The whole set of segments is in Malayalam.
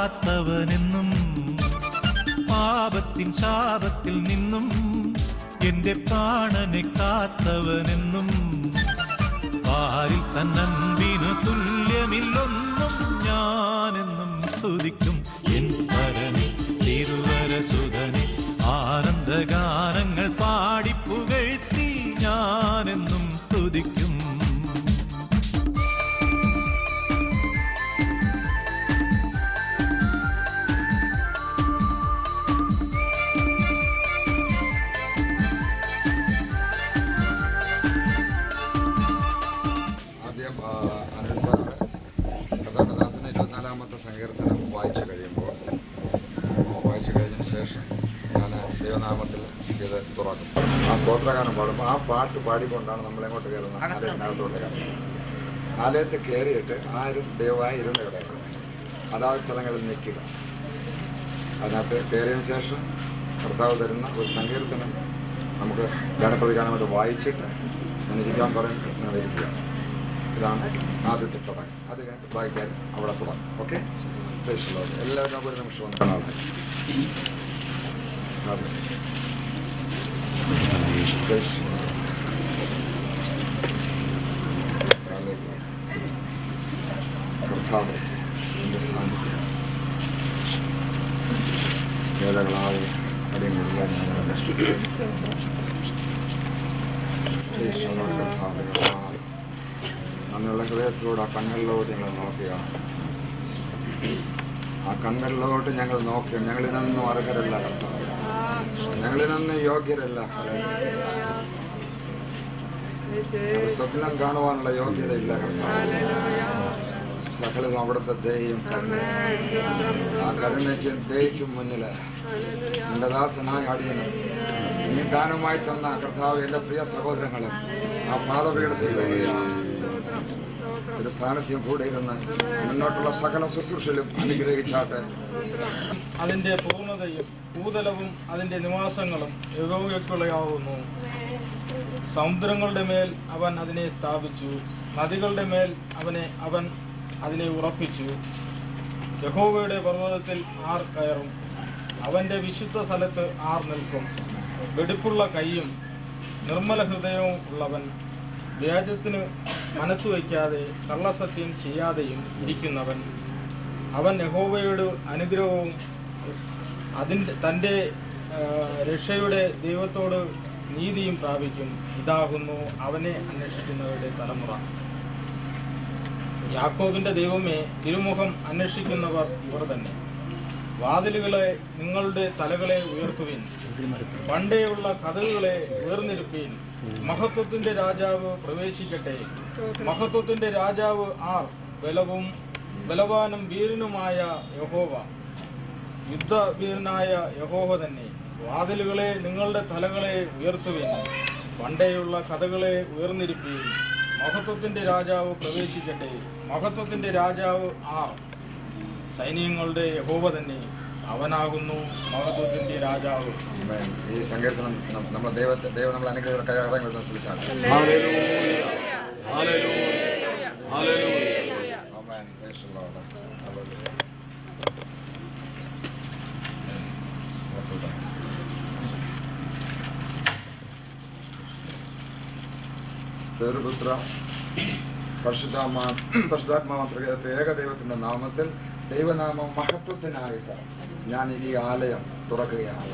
കാത്തവനെന്നും പാപത്തിൻ ശാപത്തിൽ നിന്നും എന്റെ പ്രാണനെ കാത്തവനെന്നും പാരിൽ തന്നൻപിനു തുല്യമില്ലൊന്നും ഞാനെന്നും സ്തുതിക്കും എൻ പരനെ തിരുവരസുധനെ ആനന്ദഗാനങ്ങൾ പാടിപ്പുകഴ്ത്തി ഞാനെന്നും സ്തുതിക്കും. കഥാകദാസന് 24-ാമത്തെ സങ്കീർത്തനം വായിച്ചു കഴിഞ്ഞതിന് ശേഷം ഞാൻ ദൈവനാമത്തിൽ ഇത് തുറക്കും. ആ സ്തോത്രഗാനം പാടുമ്പോൾ ആ പാട്ട് പാടിക്കൊണ്ടാണ് നമ്മളെങ്ങോട്ട് കയറുന്നത്, ആലയത്തിനകത്തോട്ട് കയറുന്നത്. ആലയത്തിൽ കയറിയിട്ട് ആരും ദൈവമായി ഇരുന്ന് കിടക്കുക, അതാത് സ്ഥലങ്ങളിൽ നിൽക്കുക. അതിനകത്ത് കയറിയതിന് ശേഷം കർത്താവ് തരുന്ന ഒരു സങ്കീർത്തനം നമുക്ക് ഗാനപ്രതിഗാനമായിട്ട് വായിച്ചിട്ട് ഞാൻ ഇരിക്കാൻ പറഞ്ഞിട്ട് നിങ്ങൾ ഇരിക്കുക. ഇതാണ് ആദ്യത്തെ ചടങ്ങ്. അത് കഴിഞ്ഞിട്ട് വായിക്കാൻ അവിടെ തുടങ്ങും. ഓക്കെ, എല്ലാവരും ഒരു നിമിഷം ഒന്ന് കാണാതെ കർത്താവ് എൻ്റെ സാന്നിധ്യം വേലകളായ കാര്യങ്ങളെല്ലാം ഞാൻ നഷ്ടപ്പെടുന്നു. അങ്ങനെയുള്ള ഹൃദയത്തിലൂടെ ആ കണ്ണുകളിലോട്ട് ഞങ്ങൾ നോക്കുകയാണ്. ആ കണ്ണുകളിലോട്ട് ഞങ്ങൾ നോക്കുക. ഞങ്ങളിതൊന്നും അർഹരല്ല കർത്താവ്, ഞങ്ങളിതൊന്നും യോഗ്യരല്ല. സ്വപ്നം കാണുവാനുള്ള യോഗ്യതയില്ല കർത്താവ്. സകലതും അവിടുത്തെ ദയയും കരുണ. ആ കരുണയ്ക്കും ദയയ്ക്കും മുന്നിൽ എൻ്റെ ദാസനായ അടിയനും നീ ദാനമായി തന്ന കർത്താവ് എൻ്റെ പ്രിയ സഹോദരങ്ങളും ആ പാദപീഠത്തിൽ ഒരു സാന്നിധ്യം കൂടെ ഇരുന്ന് മുന്നോട്ടുള്ള സകല ശുശ്രൂഷയിലും അനുഗ്രഹിച്ചാട്ടെ. അതിൻ്റെ പൂർണ്ണതയും ഭൂതലവും അതിൻ്റെ നിവാസങ്ങളും യഹോവയ്ക്കുള്ളതാവുന്നു. സമുദ്രങ്ങളുടെ മേൽ അവൻ അതിനെ സ്ഥാപിച്ചു, നദികളുടെ മേൽ അവൻ അതിനെ ഉറപ്പിച്ചു. യഹോവയുടെ പർവ്വതത്തിൽ ആർ കയറും? അവൻ്റെ വിശുദ്ധ സ്ഥലത്ത് ആർ നിൽക്കും? വെടിപ്പുള്ള കൈയും നിർമ്മല ഹൃദയവും ഉള്ളവൻ, വ്യാജത്തിന് മനസ്സ് വയ്ക്കാതെ കള്ളസത്യം ചെയ്യാതെയും ഇരിക്കുന്നവൻ. അവൻ യഹോവയുടെ അനുഗ്രഹവും തൻ്റെ രക്ഷയുടെ ദൈവത്തോട് നീതിയും പ്രാപിക്കും. ഇതാകുന്നു അവനെ അന്വേഷിക്കുന്നവരുടെ തലമുറ. യാക്കോബിൻ്റെ ദൈവമേ, തിരുമുഖം അന്വേഷിക്കുന്നവർ ഇവർ തന്നെ. വാതിലുകളെ നിങ്ങളുടെ തലകളെ ഉയർത്തുവിൻ, പണ്ടേയുള്ള കതകുകളെ ഉയർന്നിരുപ്പീൻ. മഹത്വത്തിൻ്റെ രാജാവ് പ്രവേശിക്കട്ടെ. മഹത്വത്തിൻ്റെ രാജാവ് ആർ? ബലവാനും വീരനുമായ യഹോവ, യുദ്ധവീരനായ യഹോവ തന്നെ. വാതിലുകളെ നിങ്ങളുടെ തലകളെ ഉയർത്തുവിൻ, പണ്ടേയുള്ള കഥകളെ ഉയർന്നിരിപ്പീൻ. മഹത്വത്തിൻ്റെ രാജാവ് പ്രവേശിക്കട്ടെ. മഹത്വത്തിൻ്റെ രാജാവ് ആർ? സൈന്യങ്ങളുടെ യഹോവ തന്നെ, അവനാകുന്നു മഹത്വത്തിൻ്റെ രാജാവ്. ഈ സങ്കീർത്തനം നമ്മൾ ദൈവം നമ്മൾ അനുഗ്രഹിക്കുന്ന ശ്രമിച്ചാണ്. പുത്ര പരിശുദ്ധാത്മാവ് ഏകദൈവത്തിൻ്റെ നാമത്തിൽ ദൈവനാമം മഹത്വത്തിനായിട്ട് ഞാൻ ഈ ആലയം തുറക്കുകയാണ്.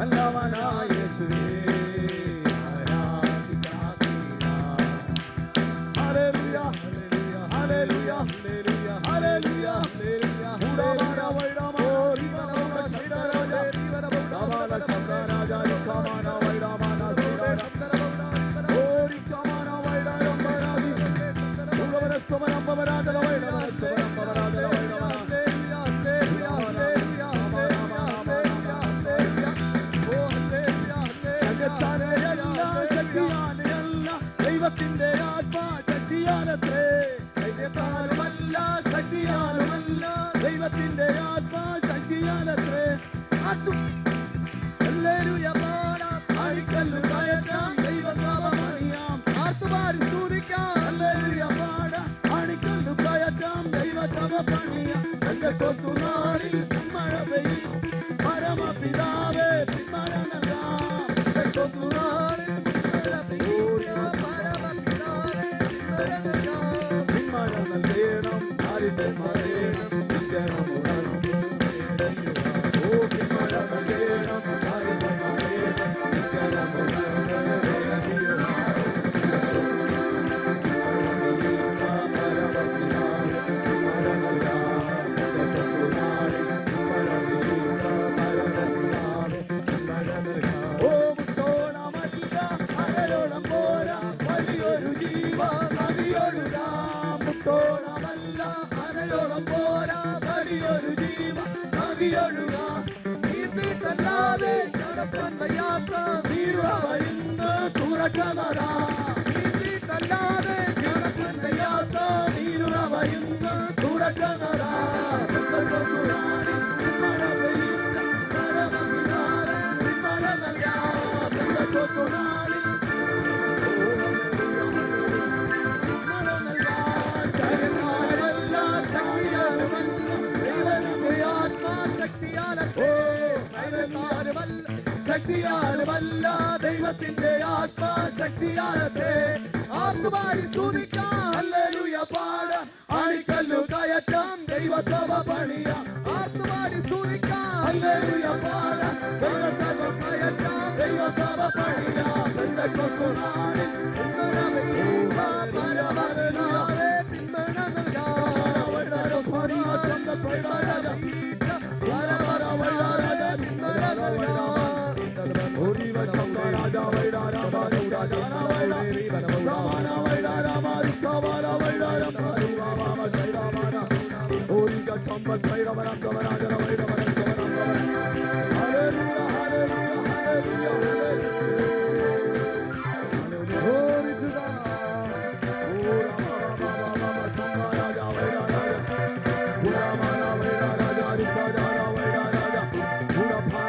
നല്ലവനായ യേശുവേ ഹല്ലേലൂയ ഹല്ലേലൂയ ഹല്ലേലൂയ ഉടമന വൈഡമ ഓരിവനമ ശൈഡരാജ ദവല ശബ്ദരാജ യുക്കമന വൈഡമന ഓരിക്കമന വൈഡരംബരാജി ഉടമന സ്തവനംബരാജ വൈഡമന സ്തവനംബരാജ വൈഡമന ദൈവത്തിന്റെ ആത്മാ ശക്തിയാലത്രേ ദൈവത്താലുമല്ല ശക്തിയാലുമല്ല ദൈവത്തിന്റെ ആത്മാ ശക്തിയാലത്രേ ഹല്ലേലൂയ പാടാം ആഴിക്കല്ല് കയറ്റാം ദൈവനാമമണിയാം ആർത്തുപാടി സ്തുതിക്കാം ഹല്ലേലൂയ പാടാം ആഴിക്കല്ല് കയറ്റാം ദൈവനാമമണിയാം പെന്തക്കോസ്തുനാളിൽ മഴ പെയ്യും പരമപിതാവേ പിന്മഴ നൽകാം പെന്തക്കോസ്തുനാളിൽ മഴ പെയ്യും പരമപിതാവേ പിന്മഴ നൽകണം ആരിന്റെ മറയണം നിത്യനമുണർന്നു ഓ പിന്മഴ നൽകണം ആരിന്റെ മറയണം നിത്യനമുണർന്നു വലിയൊരു ജീവ നദിയൊഴുകാം മുത്തോളമല്ല അനയോളം പോരാ വലിയൊരു ജീവ നദിയൊഴുകാം നീന്തല്ലാതെ നടക്കുന്ന യാത്ര നീരുറവയിന്ന് തുറക്കണതാ നീന്തല്ലാതെ നടക്കുന്ന യാത്ര നീരുറവയിന്ന് തുറക്കണതാ മഴ പെയ്യുന്ന പരമപിതാവേ മഴ നൽകാം തൊട്ടുനാളി ശക്തിയാലുമല്ല ദൈവത്തിന്റെ ആത്മാ ശക്തിയാലത്തെ ആത്മാരി സ്തുതിക്കാം ഹല്ലേലൂയ പാടാം ആണിക്കല്ലു കയറ്റാം ദൈവസഭ പണിയാം ആത്മാരി സ്തുതിക്കാം ഹല്ലേലൂയ പാടാം ദൈവസഭ കയറ്റാം ദൈവസഭ പണിയാം പെന്തക്കോസ്തുനാളിൽ പിന്മഴ പെയ്യും പരമപിതാവേ പിന്മഴ നൽകാം വൈഡാരം പരാജം വൈഡാരാജ വൈഡാരാജ പിന്മഴ നൽകാം ഓരിവ ശബ്ദരാജ വൈഡാരാജ രാജാ വൈഡാരീവന സമാന വൈഡാരാമ സമാന വൈഡാരാമ വാമ ജയരാമന ഓരിക സമ്പത്ത് വൈഡവന ഗവരാജ വൈഡവന ഗവരാജ ഹല്ലേലൂയ ഹല്ലേലൂയ ഹല്ലേലൂയ ഓരിതുദാ ഓ രാമ സമാരാജ വൈഡാരാജ പുരാമന വൈഡാരാജ റിസാജാ വൈഡാരാജ പുരഭാ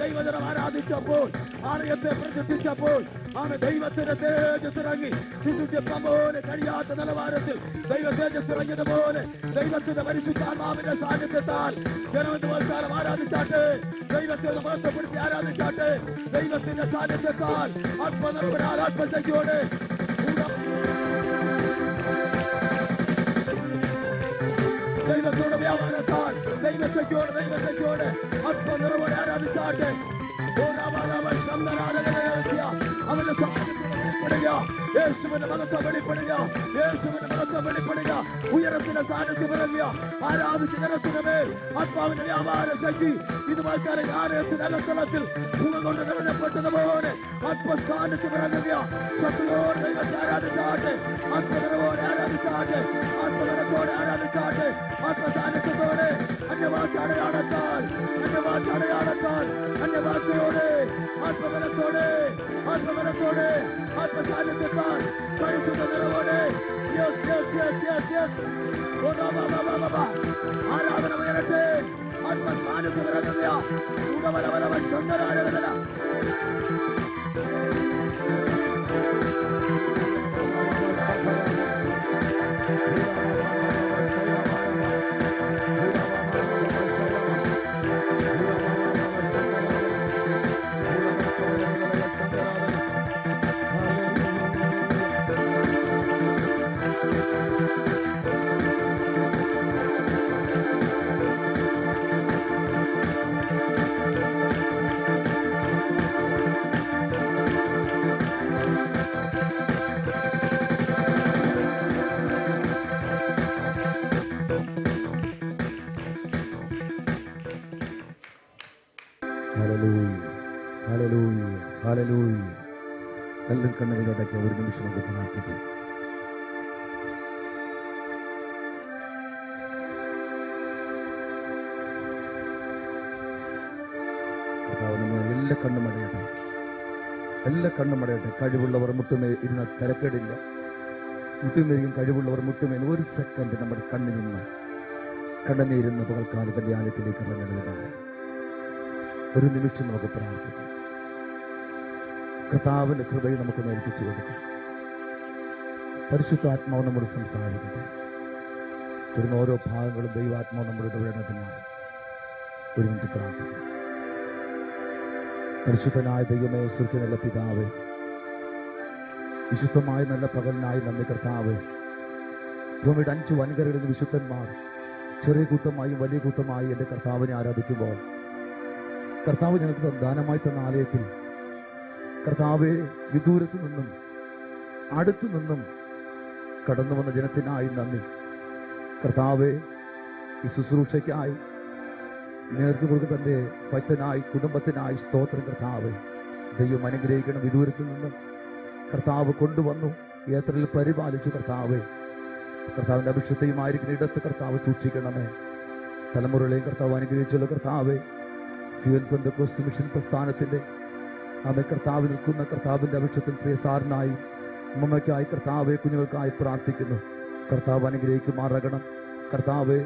ദൈവജനം ആരാധിച്ചപ്പോൾ ആലയത്തെ പ്രചരിച്ചപ്പോൾ ആമെ ദൈവത്തിന്റെ തേജസ് ഇറങ്ങി ശുചിത്വം പോലെ കഴിയാത്ത നിലവാരത്തിൽ ദൈവ തേജസ് ഇറങ്ങിയതുപോലെ ദൈവത്തിന്റെ പരിശുദ്ധാത്മാവിന്റെ സാന്നിധ്യത്താൽ ജനമെന്ന് വർഷാലം ആരാധിച്ചാട്ടെ ദൈവത്തെ മഹത്വപ്പെടുത്തി ആരാധിച്ചാട്ടെ ദൈവത്തിന്റെ സാന്നിധ്യത്താൽ ആത്മനിർഭരാൽ ആത്മശക്തിയോടെ ദൈവത്തോടെ വ്യാപാരത്താൽ ദൈവശക്തിയോടെ ആത്മനിർഭര ആരാധിച്ചാട്ടെ അവന്റെ വെളിപ്പെടുക യേശുവിന്റെ മഹത്വം വെളിപ്പെടുക യേശുവിന്റെ മഹത്വം വെളിപ്പെടുക ഉയരത്തിന്റെ സാന്നിധ്യം ഇറങ്ങിയ ആരാധിച്ച് ജനത്തിന് മേൽ ആത്മാവിന്റെ വ്യാപാര ശക്തി ഇതുമാക്കാരെ ആലയത്തിന്റെ അകത്തളത്തിൽ ഭൂമി കൊണ്ട് നിറഞ്ഞപ്പെട്ടതുപോലെ ആത്മസാന്നിധ്യം ഇറങ്ങുക ശക്തിയോടെ ദൈവത്തെ ആരാധിച്ചാട്ടെ ആത്മനിറവോടെ ആരാധിച്ചാട്ടെ ആത്മനിറത്തോടെ ആരാധിച്ചാട്ടെ ആത്മസാന്നിധ്യത്തോടെ അന്യവാക്കടയാളത്താൽ അന്യവാക്കയോടെ ആത്മബലത്തോടെ ആത്മസാന്നിധ്യത്താൽ പരിശുദ്ധ നിറവോടെ ആരാധന ഉയരട്ടെ ആത്മസാന്നിധ്യം ഇറങ്ങുക സുഖബലബലവ ഹല്ലേലൂയ, ഹല്ലേലൂയ. എല്ലാം കണ്ണുകളടക്കി ഒരു നിമിഷം നമുക്ക് പ്രാർത്ഥിക്കാം. എല്ലാ കണ്ണും അടയട്ടെ, എല്ലാ കണ്ണും അടയട്ടെ. കഴിവുള്ളവർ മുട്ടുമേ ഇരുന്ന തിരക്കേടില്ല. മുട്ടുമേയും കഴിവുള്ളവർ മുട്ടുമേ ഒരു സെക്കൻഡ് നമ്മുടെ കണ്ണിൽ നിന്ന് കണ്ണനീരുന്ന പകൽക്കാലത്തിന്റെ ആലയത്തിലേക്ക് ഇറങ്ങുന്നതാണ്. ഒരു നിമിഷം നമുക്ക് പ്രാർത്ഥിക്കാം. കർത്താവിന്റെ കൃപയെ നമുക്ക് നേരിപ്പിച്ചു കൊടുക്കാം. പരിശുദ്ധാത്മാവ് നമ്മോട് സംസാരിക്കട്ടെ. തുടർന്ന് ഓരോ ഭാഗങ്ങളും ദൈവാത്മാവ് നമ്മുടെ ഇടപെടുന്നതിനാണ്. ഒരു മിനിറ്റ് പ്രാർത്ഥിക്കാം. പരിശുദ്ധനായ ദൈവമേ, സ്വർഗ്ഗത്തിലുള്ള പിതാവേ, വിശുദ്ധമായ നല്ല പകലിനായി നന്ദി കർത്താവേ. ഭൂമിയുടെ 5 വൻകരകളിൽ നിന്ന് വിശുദ്ധന്മാർ ചെറിയ കൂട്ടമായും വലിയ കൂട്ടമായും എൻ്റെ കർത്താവിനെ ആരാധിക്കുമ്പോൾ കർത്താവ് ഞങ്ങൾക്ക് ദാനമായി തന്ന ആലയത്തിൽ കർത്താവെ, വിദൂരത്തു നിന്നും അടുത്തു നിന്നും കടന്നു വന്ന ജനത്തിനായി നന്ദി കർത്താവെ. ഈ ശുശ്രൂഷയ്ക്കായി നേതൃത്വം കൊടുക്കുന്ന തൻ്റെ ഭക്തനായി കുടുംബത്തിനായി സ്തോത്രം കർത്താവെ. ദൈവം അനുഗ്രഹിക്കണം. വിദൂരത്തിൽ നിന്നും കർത്താവ് കൊണ്ടുവന്നു, യാത്രയിൽ പരിപാലിച്ചു കർത്താവെ. കർത്താവിൻ്റെ അഭിഷേകമായിരിക്കുന്ന ഇടത്ത് കർത്താവ് സൂക്ഷിക്കണമേ. തലമുറകളെയും കർത്താവ് അനുഗ്രഹിച്ചുള്ള കർത്താവെ. സിയോൻ പെന്തക്കോസ്ത് മിഷൻ പ്രസ്ഥാനത്തിൻ്റെ ആമേ കർത്താവ് നിൽക്കുന്ന കർത്താവിൻ്റെ അഭിഷേകത്തിൽ പ്രിയ സാറിനായി അമ്മയ്ക്കായി കർത്താവെ, കുഞ്ഞുങ്ങൾക്കായി പ്രാർത്ഥിക്കുന്നു. കർത്താവ് അനുഗ്രഹിക്കുമാറാകണം കർത്താവെ.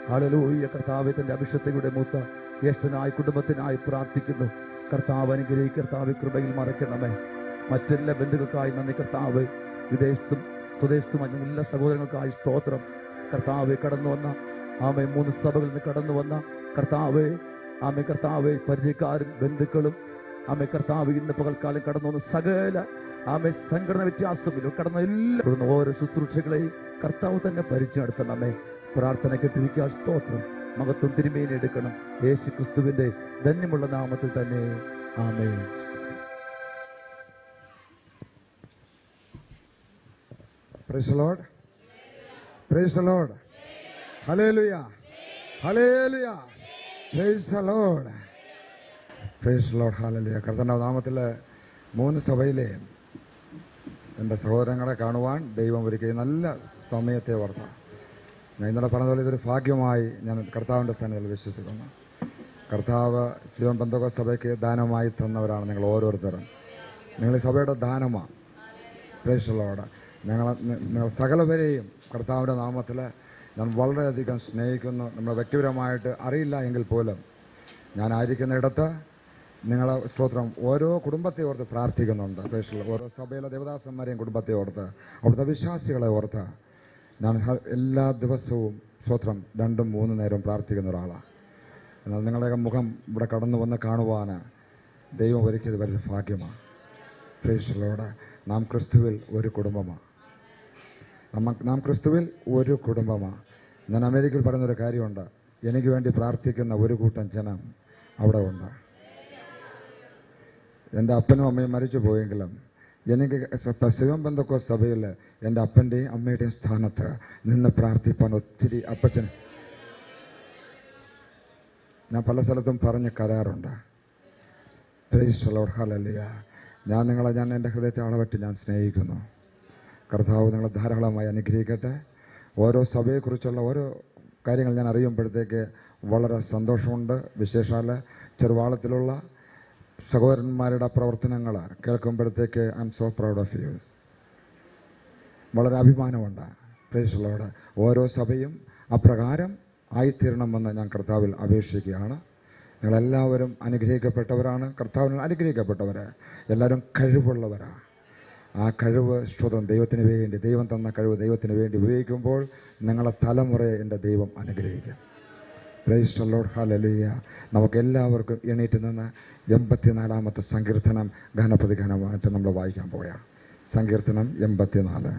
ഹല്ലേലൂയ. കർത്താവെ, തൻ്റെ അഭിഷേകയുടെ മൂത്ത ജ്യേഷ്ഠനായി കുടുംബത്തിനായി പ്രാർത്ഥിക്കുന്നു. കർത്താവ് അനുഗ്രഹിക്കുക. കർത്താവ് കൃപയിൽ മറയ്ക്കണമേ. മറ്റെല്ലാ ബന്ധുക്കൾക്കായി നന്ദി കർത്താവ്. വിദേശത്തും സ്വദേശത്തുമായ എല്ലാ സഹോദരങ്ങൾക്കായി സ്തോത്രം കർത്താവെ. കടന്നു വന്ന ആമേ 3 സഭകളിൽ നിന്ന് കടന്നു വന്ന കർത്താവെ, ആമേ കർത്താവെ, പരിചയക്കാരും ബന്ധുക്കളും ആമേ കർത്താവ് ഇന്ന് പകൽക്കാലം കടന്നു വന്ന സകല ആമേ സംഘടന വ്യത്യാസമില്ല കടന്ന എല്ലാ ഓരോ ശുശ്രൂഷകളെയും കർത്താവ് തന്നെ ഭരിച്ചു നടത്തണമേ. പ്രാർത്ഥന കേട്ടിരിക്കുക. സ്തോത്രം മഹത്വം തിരുമേനിയെടുക്കണം. യേശു ക്രിസ്തുവിന്റെ ധന്യമുള്ള നാമത്തിൽ തന്നെ ആമേൻ. Praise the Lord. Praise the Lord. Hallelujah. Hallelujah. Praise the Lord. Praise the Lord. Hallelujah. കർത്താവിന്റെ നാമത്തിൽ 3 സഭയിലെ എൻ്റെ സഹോദരങ്ങളെ കാണുവാൻ ദൈവം ഒരുക്കിയ നല്ല സമയത്തെ ഓർത്താം. ഞാൻ ഇന്നലെ പറഞ്ഞതുപോലെ ഇതൊരു ഭാഗ്യമായി ഞാൻ കർത്താവിൻ്റെ സ്ഥാനത്തിൽ വിശ്വസിക്കുന്നു. കർത്താവ് സിയോൻ പെന്തക്കോസ്ത് സഭയ്ക്ക് ദാനമായി തന്നവരാണ് നിങ്ങൾ ഓരോരുത്തരും. നിങ്ങൾ ഈ സഭയുടെ ദാനമാണ്. Price the Lord. നിങ്ങൾ സകലവരെയും കർത്താവിൻ്റെ നാമത്തിൽ ഞാൻ വളരെയധികം സ്നേഹിക്കുന്നു. നമ്മൾ വ്യക്തിപരമായിട്ട് അറിയില്ല എങ്കിൽ പോലും ഞാനായിരിക്കുന്ന ഇടത്ത് നിങ്ങളെ സ്തോത്രം ഓരോ കുടുംബത്തെ ഓർത്ത് പ്രാർത്ഥിക്കുന്നുണ്ട്. Price the lord. ഓരോ സഭയിലെ ദേവദാസന്മാരെയും കുടുംബത്തെ ഓർത്ത് അവിടുത്തെ വിശ്വാസികളെ ഓർത്ത് ഞാൻ എല്ലാ ദിവസവും സ്തോത്രം 2-3 നേരം പ്രാർത്ഥിക്കുന്ന ഒരാളാണ്. എന്നാൽ നിങ്ങളുടെയൊക്കെ മുഖം ഇവിടെ കടന്നു വന്ന് കാണുവാൻ ദൈവം ഒരുക്കിയത് വലിയ ഭാഗ്യമാണ്. Price the Lord. നാം ക്രിസ്തുവിൽ ഒരു കുടുംബമാണ്. നാം ക്രിസ്തുവിൽ ഒരു കുടുംബമാണ്. ഞാൻ അമേരിക്കയിൽ പറയുന്നൊരു കാര്യമുണ്ട്. എനിക്ക് വേണ്ടി പ്രാർത്ഥിക്കുന്ന ഒരു കൂട്ടം ജനം അവിടെ ഉണ്ട്. എൻ്റെ അപ്പനും അമ്മയും മരിച്ചു പോയെങ്കിലും എനിക്ക് സിയോൻ പെന്തക്കോസ്ത് സഭയിൽ എൻ്റെ അപ്പൻ്റെയും അമ്മയുടെയും സ്ഥാനത്ത് നിന്ന് പ്രാർത്ഥിപ്പാൻ ഒത്തിരി അപ്പച്ചൻ ഞാൻ പല സ്ഥലത്തും പറഞ്ഞ് കരാറുണ്ട്. Praise the lord. ഹല്ലേലൂയ. ഞാൻ എൻ്റെ ഹൃദയത്തെ അളവറ്റ് ഞാൻ സ്നേഹിക്കുന്നു. കർത്താവ് നിങ്ങളെ ധാരാളമായി അനുഗ്രഹിക്കട്ടെ. ഓരോ സഭയെക്കുറിച്ചുള്ള ഓരോ കാര്യങ്ങൾ ഞാൻ അറിയുമ്പോഴത്തേക്ക് വളരെ സന്തോഷമുണ്ട്. വിശേഷാൽ ചെറുവാളത്തിലുള്ള സഹോദരന്മാരുടെ പ്രവർത്തനങ്ങൾ കേൾക്കുമ്പോഴത്തേക്ക് I am so proud of you. വളരെ അഭിമാനമുണ്ട്. Praise the lord. ഓരോ സഭയും അപ്രകാരം ആയിത്തീരണമെന്ന് ഞാൻ കർത്താവിൽ അപേക്ഷിക്കുകയാണ്. നിങ്ങളെല്ലാവരും അനുഗ്രഹിക്കപ്പെട്ടവരാണ്. കർത്താവിന് അനുഗ്രഹിക്കപ്പെട്ടവർ എല്ലാവരും കഴിവുള്ളവരാണ്. ആ കഴിവ് സ്തോത്രം ദൈവത്തിന് വേണ്ടി, ദൈവം തന്ന കഴിവ് ദൈവത്തിന് വേണ്ടി ഉപയോഗിക്കുമ്പോൾ നിങ്ങളെ തലമുറയെ എൻ്റെ ദൈവം അനുഗ്രഹിക്കും. Price the lord. ഹല്ലേലൂയ. നമുക്ക് എല്ലാവർക്കും എണീറ്റ് നിന്ന് 84-ാമത്തെ സങ്കീർത്തനം ഗാനപ്രതിഗാനമായിട്ട് നമ്മൾ വായിക്കാൻ പോവുകയാണ്. സങ്കീർത്തനം 84.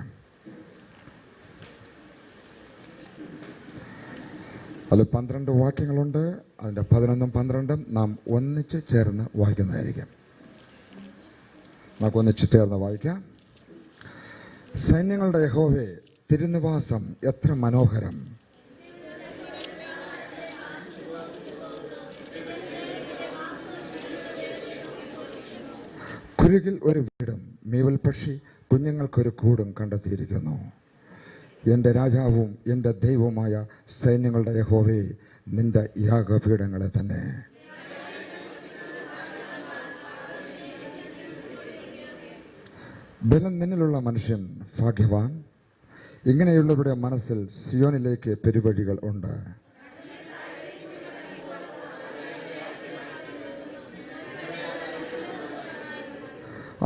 അതിൽ 12 വാക്യങ്ങളുണ്ട്. അതിൻ്റെ 11ഉം 12ഉം നാം ഒന്നിച്ച് ചേർന്ന് വായിക്കുന്നതായിരിക്കും. നമുക്ക് ഒന്നിച്ച് ചേർന്ന് വായിക്കാം. സൈന്യങ്ങളുടെ യഹോവേ, തിരുനിവാസം എത്ര മനോഹരം! കുരുകിൽ ഒരു വീടും മീവൽ പക്ഷി കുഞ്ഞുങ്ങൾക്കൊരു കൂടും കണ്ടെത്തിയിരിക്കുന്നു. എൻ്റെ രാജാവും എൻ്റെ ദൈവവുമായ സൈന്യങ്ങളുടെ യഹോവേ, നിന്റെ യാഗപീഠങ്ങളെ തന്നെ. ബലം നിന്നിലുള്ള മനുഷ്യൻ ഭാഗ്യവാൻ. ഇങ്ങനെയുള്ളവരുടെ മനസ്സിൽ സിയോനിലേക്ക് പെരുവഴികൾ ഉണ്ട്.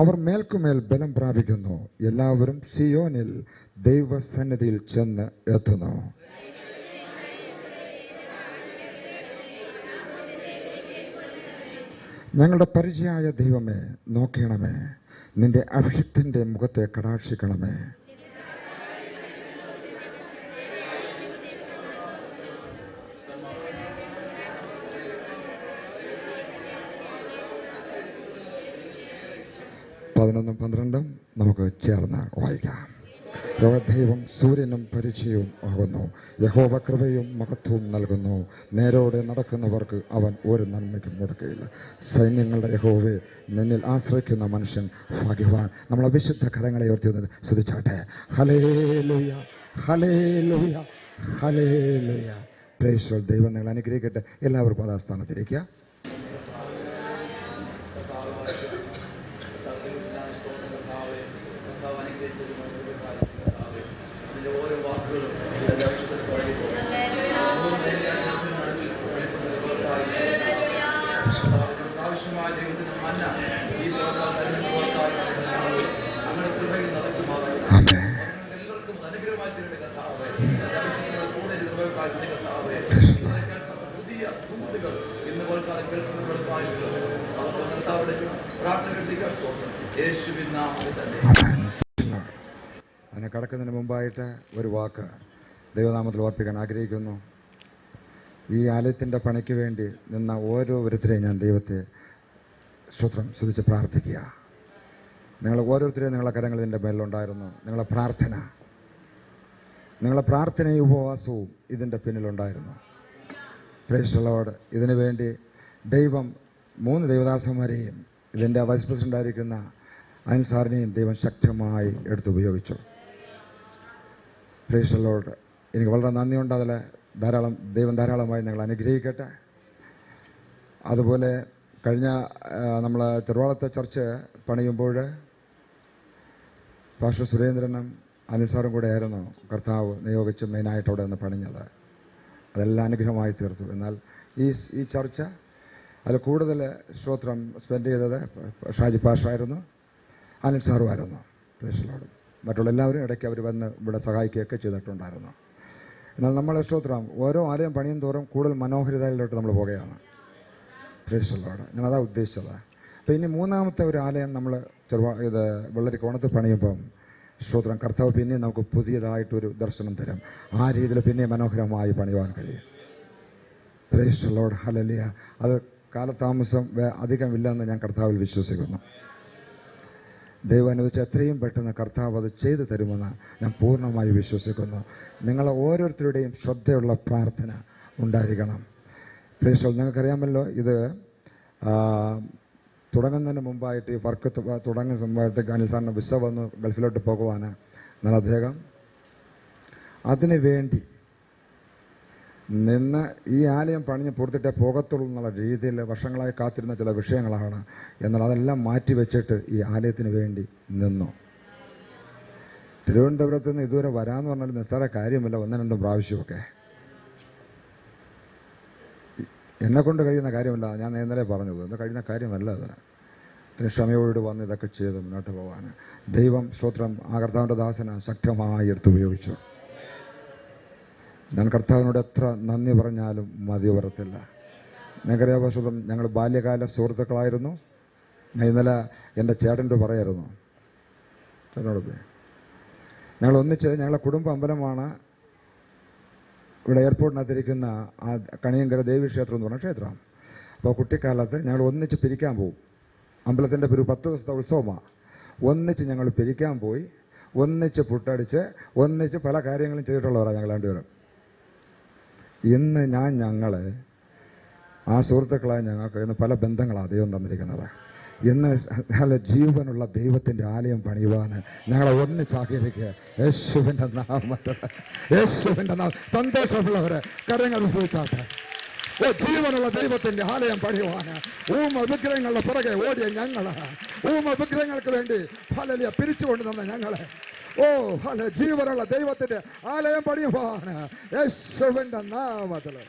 അവർ മേൽക്കുമേൽ ബലം പ്രാപിക്കുന്നു. എല്ലാവരും സിയോനിൽ ദൈവസന്നിധിയിൽ ചെന്ന് എത്തുന്നു. ഞങ്ങളുടെ പരിചയമായ ദൈവമേ, നോക്കണമേ. നിന്റെ അഭിഷിക്തന്റെ മുഖത്തെ കടാക്ഷിക്കണമേ. പതിനൊന്നും 12 നമുക്ക് ചേർന്ന് വായിക്കാം. ദൈവം സൂര്യനും പരിചയവും ആകുന്നു. യഹോവ കൃപയും മഹത്വവും നൽകുന്നു. നേരോടെ നടക്കുന്നവർക്ക് അവൻ ഒരു നന്മയ്ക്കും മുടക്കുകയില്ല. സൈന്യങ്ങളുടെ യഹോവേ, നിന്നിൽ ആശ്രയിക്കുന്ന മനുഷ്യൻ ഭാഗ്യവാൻ. നമ്മളെ വിശുദ്ധ കരങ്ങളെ ഉയർത്തി സ്തുതിച്ചാട്ടെ. Hallelujah, hallelujah, hallelujah. Praise the lord. ദൈവം നിങ്ങൾ അനുഗ്രഹിക്കട്ടെ. എല്ലാവർക്കും യഥാസ്ഥാനത്തിരിക്കുക. അതിനെ കടക്കുന്നതിന് മുമ്പായിട്ട് ഒരു വാക്ക് ദൈവനാമത്തിൽ ഓർപ്പിക്കാൻ ആഗ്രഹിക്കുന്നു. ഈ ആലയത്തിൻ്റെ പണിക്ക് വേണ്ടി നിന്ന ഓരോരുത്തരെയും ഞാൻ ദൈവത്തെ സ്തുതിച്ച് പ്രാർത്ഥിക്കുക. നിങ്ങൾ ഓരോരുത്തരെയും നിങ്ങളുടെ കരങ്ങൾ ഇതിൻ്റെ മേലുണ്ടായിരുന്നു. നിങ്ങളുടെ പ്രാർത്ഥനയും ഉപവാസവും ഇതിൻ്റെ പിന്നിലുണ്ടായിരുന്നു. Price the Lord. ഇതിനു വേണ്ടി ദൈവം 3 ദൈവദാസന്മാരെയും ഇതിൻ്റെ വൈസ് പ്രസിഡൻ്റായിരിക്കുന്ന അനിൽ സാറിനെയും ദൈവം ശക്തമായി എടുത്തുപയോഗിച്ചു. Price the Lord. എനിക്ക് വളരെ നന്ദിയുണ്ട്. അതിൽ ദൈവം ധാരാളമായി ഞങ്ങൾ അനുഗ്രഹിക്കട്ടെ. അതുപോലെ കഴിഞ്ഞ നമ്മൾ ചെറുവാളത്തെ ചർച്ച് പണിയുമ്പോൾ പാസ്റ്റർ സുരേന്ദ്രനും അനിൽ സാറും കൂടെ ആയിരുന്നു കർത്താവ് നിയോഗിച്ച് മെയിനായിട്ട് അവിടെ നിന്ന് പണിഞ്ഞത്. അതെല്ലാം അനുഗ്രഹമായി തീർത്തു. എന്നാൽ ഈ ചർച്ച അതിൽ കൂടുതൽ സ്തോത്രം സ്പെൻഡ് ചെയ്തത് ഷാജി പാഷായിരുന്നു, അനിൽ സാറുമായിരുന്നു. Praise the lord. മറ്റുള്ള എല്ലാവരും ഇടയ്ക്ക് അവർ വന്ന് ഇവിടെ സഹായിക്കുകയൊക്കെ ചെയ്തിട്ടുണ്ടായിരുന്നു. എന്നാൽ നമ്മളെ സ്തോത്രം ഓരോ ആലയം പണിയും തോറും കൂടുതൽ മനോഹരിതയിലോട്ട് നമ്മൾ പോകുകയാണ്. Price the Lord. ഞാനതാ ഉദ്ദേശിച്ചത്. അപ്പോൾ ഇനി 3ാമത്തെ ഒരു ആലയം നമ്മൾ വെള്ളരിക്കോണത്ത് പണിയുമ്പം സ്തോത്രം കർത്താവ് പിന്നെയും നമുക്ക് പുതിയതായിട്ടൊരു ദർശനം തരും. ആ രീതിയിൽ പിന്നെ മനോഹരമായി പണിയുവാൻ കഴിയും. Price the lord. ഹല്ലേലൂയ. അത് കാലതാമസം അധികമില്ലെന്ന് ഞാൻ കർത്താവിൽ വിശ്വസിക്കുന്നു. ദൈവം അനുവദിച്ച് എത്രയും പെട്ടെന്ന് കർത്താവ് അത് ചെയ്തു തരുമെന്ന് ഞാൻ പൂർണ്ണമായി വിശ്വസിക്കുന്നു. നിങ്ങൾ ഓരോരുത്തരുടെയും ശ്രദ്ധയുള്ള പ്രാർത്ഥന ഉണ്ടായിരിക്കണം. Price the Lord. നിങ്ങൾക്കറിയാമല്ലോ, ഇത് തുടങ്ങുന്നതിന് മുമ്പായിട്ട് ഈ വർക്ക് തുടങ്ങുന്ന മുമ്പായിട്ട് അനിൽ സാറിന് വിസ വന്നു ഗൾഫിലോട്ട് പോകുവാൻ. എന്നാൽ അദ്ദേഹം അതിനു വേണ്ടി നിന്ന് ഈ ആലയം പണിഞ്ഞ് പൂർത്തിട്ടേ പോകത്തുള്ളൂ എന്നുള്ള രീതിയിൽ വർഷങ്ങളായി കാത്തിരുന്ന ചില വിഷയങ്ങളാണ്. എന്നാൽ അതെല്ലാം മാറ്റി വെച്ചിട്ട് ഈ ആലയത്തിന് വേണ്ടി നിന്നു. തിരുവനന്തപുരത്ത് നിന്ന് ഇതുവരെ വരാമെന്ന് പറഞ്ഞാൽ നിസ്സാര കാര്യമില്ല. 1-2 പ്രാവശ്യമൊക്കെ എന്നെ കൊണ്ട് കഴിയുന്ന കാര്യമല്ല. ഞാൻ ഇന്നലെ പറഞ്ഞത് എന്ന് കഴിയുന്ന കാര്യമല്ല. അത് അതിന് ക്ഷമയോട് വന്ന് ഇതൊക്കെ ചെയ്ത് മുന്നോട്ട് പോകാൻ ദൈവം സ്തോത്രം ആ കർത്താവിൻ്റെ ദാസന ശക്തമായി എടുത്തുപയോഗിച്ചു. ഞാൻ കർത്താവിനോട് എത്ര നന്ദി പറഞ്ഞാലും മതി വരത്തില്ല. നിങ്ങൾക്കറിയാം, വർഷം ഞങ്ങൾ ബാല്യകാല സുഹൃത്തുക്കളായിരുന്നു. ഞാൻ ഇന്നലെ എൻ്റെ ചേട്ടൻ്റെ പറയായിരുന്നു, ചേട്ടനോട് ഞങ്ങൾ ഒന്നിച്ച് ഞങ്ങളുടെ കുടുംബ അമ്പലമാണ് ഇവിടെ എയർപോർട്ടിനകത്തിരിക്കുന്ന ആ കണിയങ്കര ദേവീക്ഷേത്രം എന്ന് പറഞ്ഞ ക്ഷേത്രം. അപ്പോൾ കുട്ടിക്കാലത്ത് ഞങ്ങൾ ഒന്നിച്ച് പിരിക്കാൻ പോകും. അമ്പലത്തിൻ്റെ ഒരു 10 ദിവസത്തെ ഉത്സവമാണ്. ഒന്നിച്ച് ഞങ്ങൾ പിരിക്കാൻ പോയി, ഒന്നിച്ച് പുട്ടടിച്ച്, ഒന്നിച്ച് പല കാര്യങ്ങളും ചെയ്തിട്ടുള്ളവരാണ് ഞങ്ങൾ രണ്ടുപേരും. ഇന്ന് ഞങ്ങൾ ആ സുഹൃത്തുക്കളായ ഞങ്ങൾക്ക് ഇന്ന് പല ബന്ധങ്ങളാണ് ദൈവം തന്നിരിക്കുന്നത്. ഇന്ന് നല്ല ജീവനുള്ള ദൈവത്തിൻ്റെ ആലയം പണിയുവാൻ ഞങ്ങളെ ഒന്നിച്ചാക്കിയിരിക്കുക യേശുവിൻ്റെ നാമത്തിൽ. യേശുവിൻ്റെ നാമം. സന്തോഷമുള്ളവരെ കരങ്ങൾ സൂചിച്ചാട്ടെ. ജീവനുള്ള ദൈവത്തിന്റെ ആലയം പണിയുവാന് വിഗ്രഹങ്ങളുടെ പുറകെ ഓടിയ ഞങ്ങള്, വിഗ്രഹങ്ങൾക്ക് വേണ്ടി ഹല്ലേലൂയ പിരിച്ചുകൊണ്ട് നിന്ന ഞങ്ങളെ ജീവനുള്ള ദൈവത്തിന്റെ ആലയം പണിയുവാന് യേശുവിന്റെ നാമത്തില്.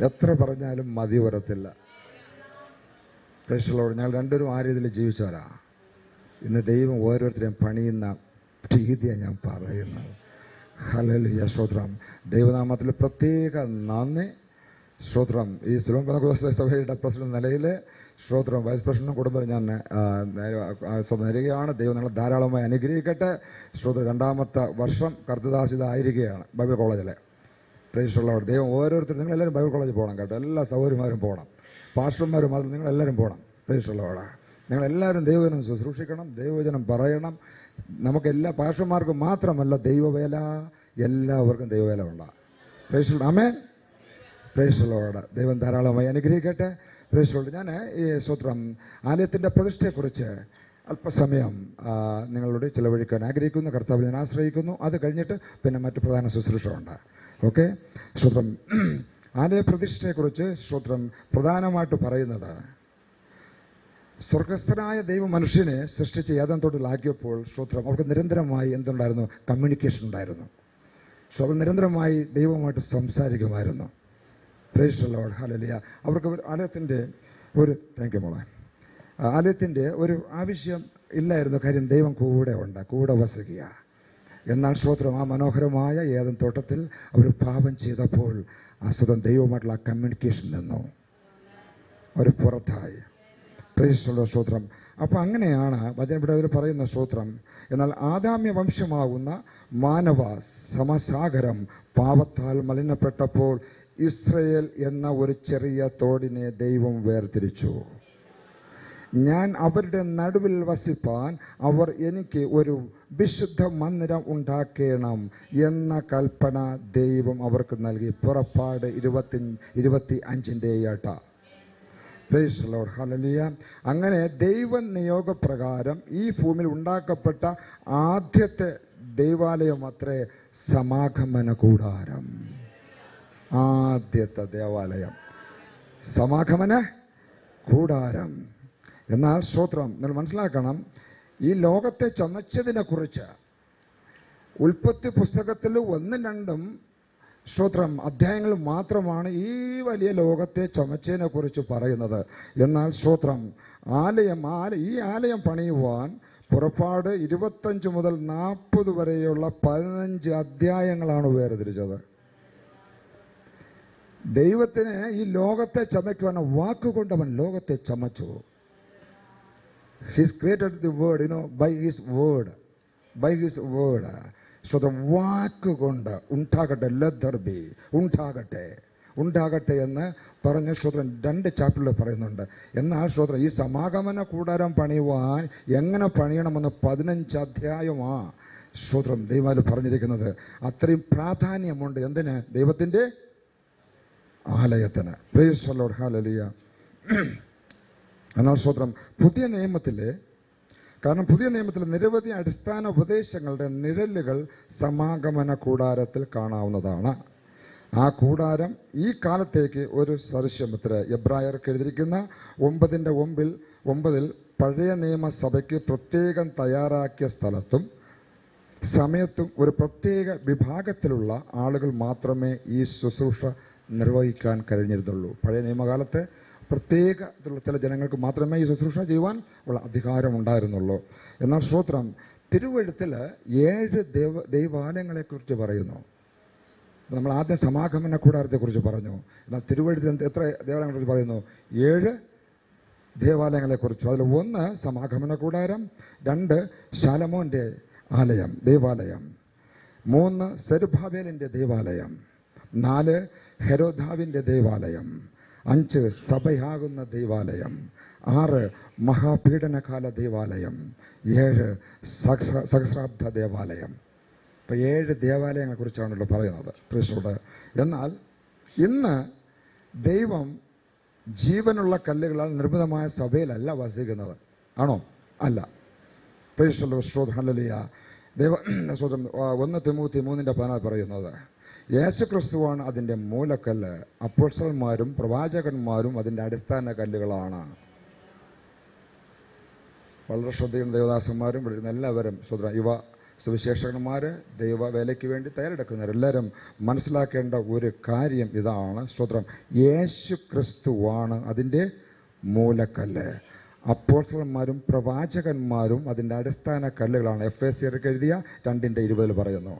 എത്ര പറഞ്ഞാലും മതി വരത്തില്ല. പ്രേക്ഷകരോട് ഞങ്ങൾ രണ്ടുപേരും ആ രീതിയിൽ ജീവിച്ചവരാ. ഇന്ന് ദൈവം ഓരോരുത്തരെയും പണിയുന്ന രീതിയാണ് ഞാൻ പറയുന്നത്. ഹല്ലേലൂയ, സ്തോത്രം. ദൈവനാമത്തിൽ പ്രത്യേക നന്ദി. സ്തോത്രം. ഈ സിലോൺ പെന്തക്കോസ്ത് സഭയുടെ പ്രസിഡന്റ് നിലയിൽ സ്തോത്രം വൈസ് പ്രസിഡന്റും കുടുംബം ഞാൻ നേരുകയാണ്. ദൈവം നിങ്ങളെ ധാരാളമായി അനുഗ്രഹിക്കട്ടെ. സ്തോത്രം. 2ാമത്തെ വർഷം കർത്തദാസിത ആയിരിക്കുകയാണ് ബൈബിൾ കോളേജിലെ. പ്രേക്ഷകരോട് ദൈവം ഓരോരുത്തരും നിങ്ങളെല്ലാവരും ബൈബിൾ കോളേജിൽ പോകണം കേട്ടോ. എല്ലാ സഹോദരിമാരും പോകണം, പാസ്റ്റർമാരും മാത്രം നിങ്ങളെല്ലാവരും പോകണം. പ്രേക്ഷകരോട് ഞങ്ങളെല്ലാവരും ദൈവവചനം ശുശ്രൂഷിക്കണം, ദൈവവചനം പറയണം. നമുക്കെല്ലാ പാസ്റ്റർമാർക്കും മാത്രമല്ല ദൈവവേല, എല്ലാവർക്കും ദൈവവേല ഉണ്ടാകും. പ്രേക്ഷകരോട് ആമേൻ. പ്രേക്ഷകരോട് ദൈവം ധാരാളമായി അനുഗ്രഹിക്കട്ടെ. പ്രേക്ഷകരോട് ഞാൻ ഈ സ്തോത്രം ആലയത്തിൻ്റെ പ്രതിഷ്ഠയെക്കുറിച്ച് അല്പസമയം നിങ്ങളോട് ചിലവഴിക്കാൻ ആഗ്രഹിക്കുന്നു. കർത്താവിനെ ഞാൻ ആശ്രയിക്കുന്നു. അത് കഴിഞ്ഞിട്ട് പിന്നെ മറ്റു പ്രധാന ശുശ്രൂഷ ഉണ്ട്. ഓക്കെ. സ്തോത്രം. ആലയ പ്രതിഷ്ഠയെക്കുറിച്ച് സ്തോത്രം പ്രധാനമായിട്ട് പറയുന്നത്, സ്വർഗസ്ഥനായ ദൈവം മനുഷ്യനെ സൃഷ്ടിച്ച് ഏദൻ തോട്ടത്തിലാക്കിയപ്പോൾ സ്തോത്രം അവർക്ക് നിരന്തരമായി എന്തുണ്ടായിരുന്നു? കമ്മ്യൂണിക്കേഷൻ ഉണ്ടായിരുന്നു. അവർ നിരന്തരമായി ദൈവവുമായിട്ട് സംസാരിക്കുമായിരുന്നു. Praise the lord. ഹല്ലേലൂയ. അവർക്ക് ആലയത്തിൻ്റെ ഒരു താങ്ക് യു മോളെ ആലയത്തിൻ്റെ ഒരു ആവശ്യം ഇല്ലായിരുന്നു. കാര്യം ദൈവം കൂടെ ഉണ്ട്, കൂടെ വസിക്കുക. എന്നാൽ സ്തോത്രം ആ മനോഹരമായ ഏദൻ തോട്ടത്തിൽ അവർ പാപം ചെയ്തപ്പോൾ ആ സ്വന്തം ദൈവവുമായിട്ടുള്ള ആ കമ്മ്യൂണിക്കേഷൻ നിന്നു, അവർ പുറത്തായി. പ്രേക്ഷിച്ചുള്ള സ്തോത്രം. അപ്പോൾ അങ്ങനെയാണ് വചനം ഇവിടെ പറയുന്ന സ്തോത്രം. എന്നാൽ ആദാമ്യ വംശമാകുന്ന മാനവ സമസാഗരം പാപത്താൽ മലിനപ്പെട്ടപ്പോൾ ഇസ്രയേൽ എന്ന ഒരു ചെറിയ തോടിനെ ദൈവം വേർതിരിച്ചു. ഞാൻ അവരുടെ നടുവിൽ വസിപ്പാൻ അവർ എനിക്ക് ഒരു വിശുദ്ധ മന്ദിരം ഉണ്ടാക്കണം എന്ന കൽപ്പന ദൈവം അവർക്ക് നൽകി. പുറപ്പാട് 25:8. Price the lord. ഹല്ലേലൂയ. അങ്ങനെ ദൈവ നിയോഗപ്രകാരം ഈ ഭൂമിയിൽ ഉണ്ടാക്കപ്പെട്ട ആദ്യത്തെ ദൈവാലയം അത്രേ സമാഗമന കൂടാരം. ആദ്യത്തെ ദേവാലയം സമാഗമന കൂടാരം. എന്നാൽ സ്തോത്രം നിങ്ങൾ മനസ്സിലാക്കണം, ഈ ലോകത്തെ ചമച്ചതിനെ കുറിച്ച് ഉൽപ്പത്തി പുസ്തകത്തിൽ 1-2 സ്തോത്രം അധ്യായങ്ങൾ മാത്രമാണ് ഈ വലിയ ലോകത്തെ ചമച്ചതിനെ കുറിച്ച് പറയുന്നത്. എന്നാൽ സ്തോത്രം ഈ ആലയം പണിയുവാൻ പുറപ്പാട് 25 മുതൽ 40 വരെയുള്ള 15 അധ്യായങ്ങളാണ് വേർതിരിച്ചത്. ദൈവത്തിന് ഈ ലോകത്തെ ചമയ്ക്കുവാൻ വാക്കുകൊണ്ട് അവൻ ലോകത്തെ ചമച്ചു. He's created the word, by his word. So the വാക്കുകൊണ്ട് ഉണ്ടാകട്ടെ, let there be, ഉണ്ടാകട്ടെ എന്ന് പറഞ്ഞ് ശ്രോത്രം 2 ചാപ്റ്ററിൽ പറയുന്നുണ്ട്. എന്നാൽ ശ്രോത്രം ഈ സമാഗമന കൂടാരം പണിയുവാൻ എങ്ങനെ പണിയണമെന്ന് 15 അധ്യായമാ ശ്രോത്രം ദൈവം പറഞ്ഞിരിക്കുന്നത്. അത്രയും പ്രാധാന്യമുണ്ട് എന്തിന്? ദൈവത്തിൻ്റെ ആലയത്തിന്. Praise the lord. ഹല്ലേലൂയ. എന്നാൽ സ്തോത്രം പുതിയ നിയമത്തിൽ നിരവധി അടിസ്ഥാന ഉപദേശങ്ങളുടെ നിഴലുകൾ സമാഗമന കൂടാരത്തിൽ കാണാവുന്നതാണ്. ആ കൂടാരം ഈ കാലത്തേക്ക് ഒരു സദൃശ്യമത്ര. എബ്രായർക്ക് എഴുതിയിരിക്കുന്ന 9:9 പഴയ നിയമസഭയ്ക്ക് പ്രത്യേകം തയ്യാറാക്കിയ സ്ഥലത്തും സമയത്തും ഒരു പ്രത്യേക വിഭാഗത്തിലുള്ള ആളുകൾ മാത്രമേ ഈ ശുശ്രൂഷ നിർവഹിക്കാൻ കഴിഞ്ഞിരുന്നുള്ളൂ. പഴയ നിയമകാലത്ത് പ്രത്യേക ചില ജനങ്ങൾക്ക് മാത്രമേ ഈ ശുശ്രൂഷ ചെയ്യുവാൻ ഉള്ള അധികാരമുണ്ടായിരുന്നുള്ളൂ. എന്നാൽ സ്തോത്രം തിരുവെഴുത്തിൽ 7 ദൈവാലയങ്ങളെക്കുറിച്ച് പറയുന്നു. നമ്മൾ ആദ്യം സമാഗമന കൂടാരത്തെക്കുറിച്ച് പറഞ്ഞു. എന്നാൽ തിരുവെഴുത്തിൽ എത്ര ദേവാലയങ്ങളെക്കുറിച്ച് പറയുന്നു? 7 ദേവാലയങ്ങളെക്കുറിച്ച്. അതിൽ 1 സമാഗമന കൂടാരം, 2 ശലോമോന്റെ ദേവാലയം, 3 സെരുബാബേലിന്റെ ദേവാലയം, 4 ഹെരോദാവിന്റെ ദേവാലയം, 5 സഭയാകുന്ന ദേവാലയം, 6 മഹാപീഡനകാല ദേവാലയം, 7 സഹസ്രാബ്ദ ദേവാലയം. ഇപ്പം 7 ദേവാലയങ്ങളെ കുറിച്ചാണല്ലോ പറയുന്നത്. പ്രിയപ്പെട്ട എന്നാൽ ഇന്ന് ദൈവം ജീവനുള്ള കല്ലുകളാൽ നിർമ്മിതമായ സഭയിലല്ല വസിക്കുന്നത്. ആണോ? അല്ല. ഹല്ലേലൂയ. ദൈവ സ്വതം 1 തിമോത്തി 3:14 പറയുന്നത്, യേശുക്രിസ്തുവാണ് അതിൻ്റെ മൂലക്കല്ല്, അപ്പോസ്തലന്മാരും പ്രവാചകന്മാരും അതിൻ്റെ അടിസ്ഥാന കല്ലുകളാണ്. വളരെ ശ്രദ്ധയും ദേവദാസന്മാരും വിളിക്കുന്ന എല്ലാവരും യുവ സുവിശേഷകന്മാർ, ദൈവ വേലയ്ക്ക് വേണ്ടി തയ്യാറെടുക്കുന്നവരെല്ലാവരും മനസ്സിലാക്കേണ്ട ഒരു കാര്യം ഇതാണ്. യേശു ക്രിസ്തുവാണ് അതിൻ്റെ മൂലക്കല്ല്, അപ്പോസ്തലന്മാരും പ്രവാചകന്മാരും അതിൻ്റെ അടിസ്ഥാന കല്ലുകളാണ്. എഫേസ്യർക്ക് എഴുതിയ 2:20 പറയുന്നു,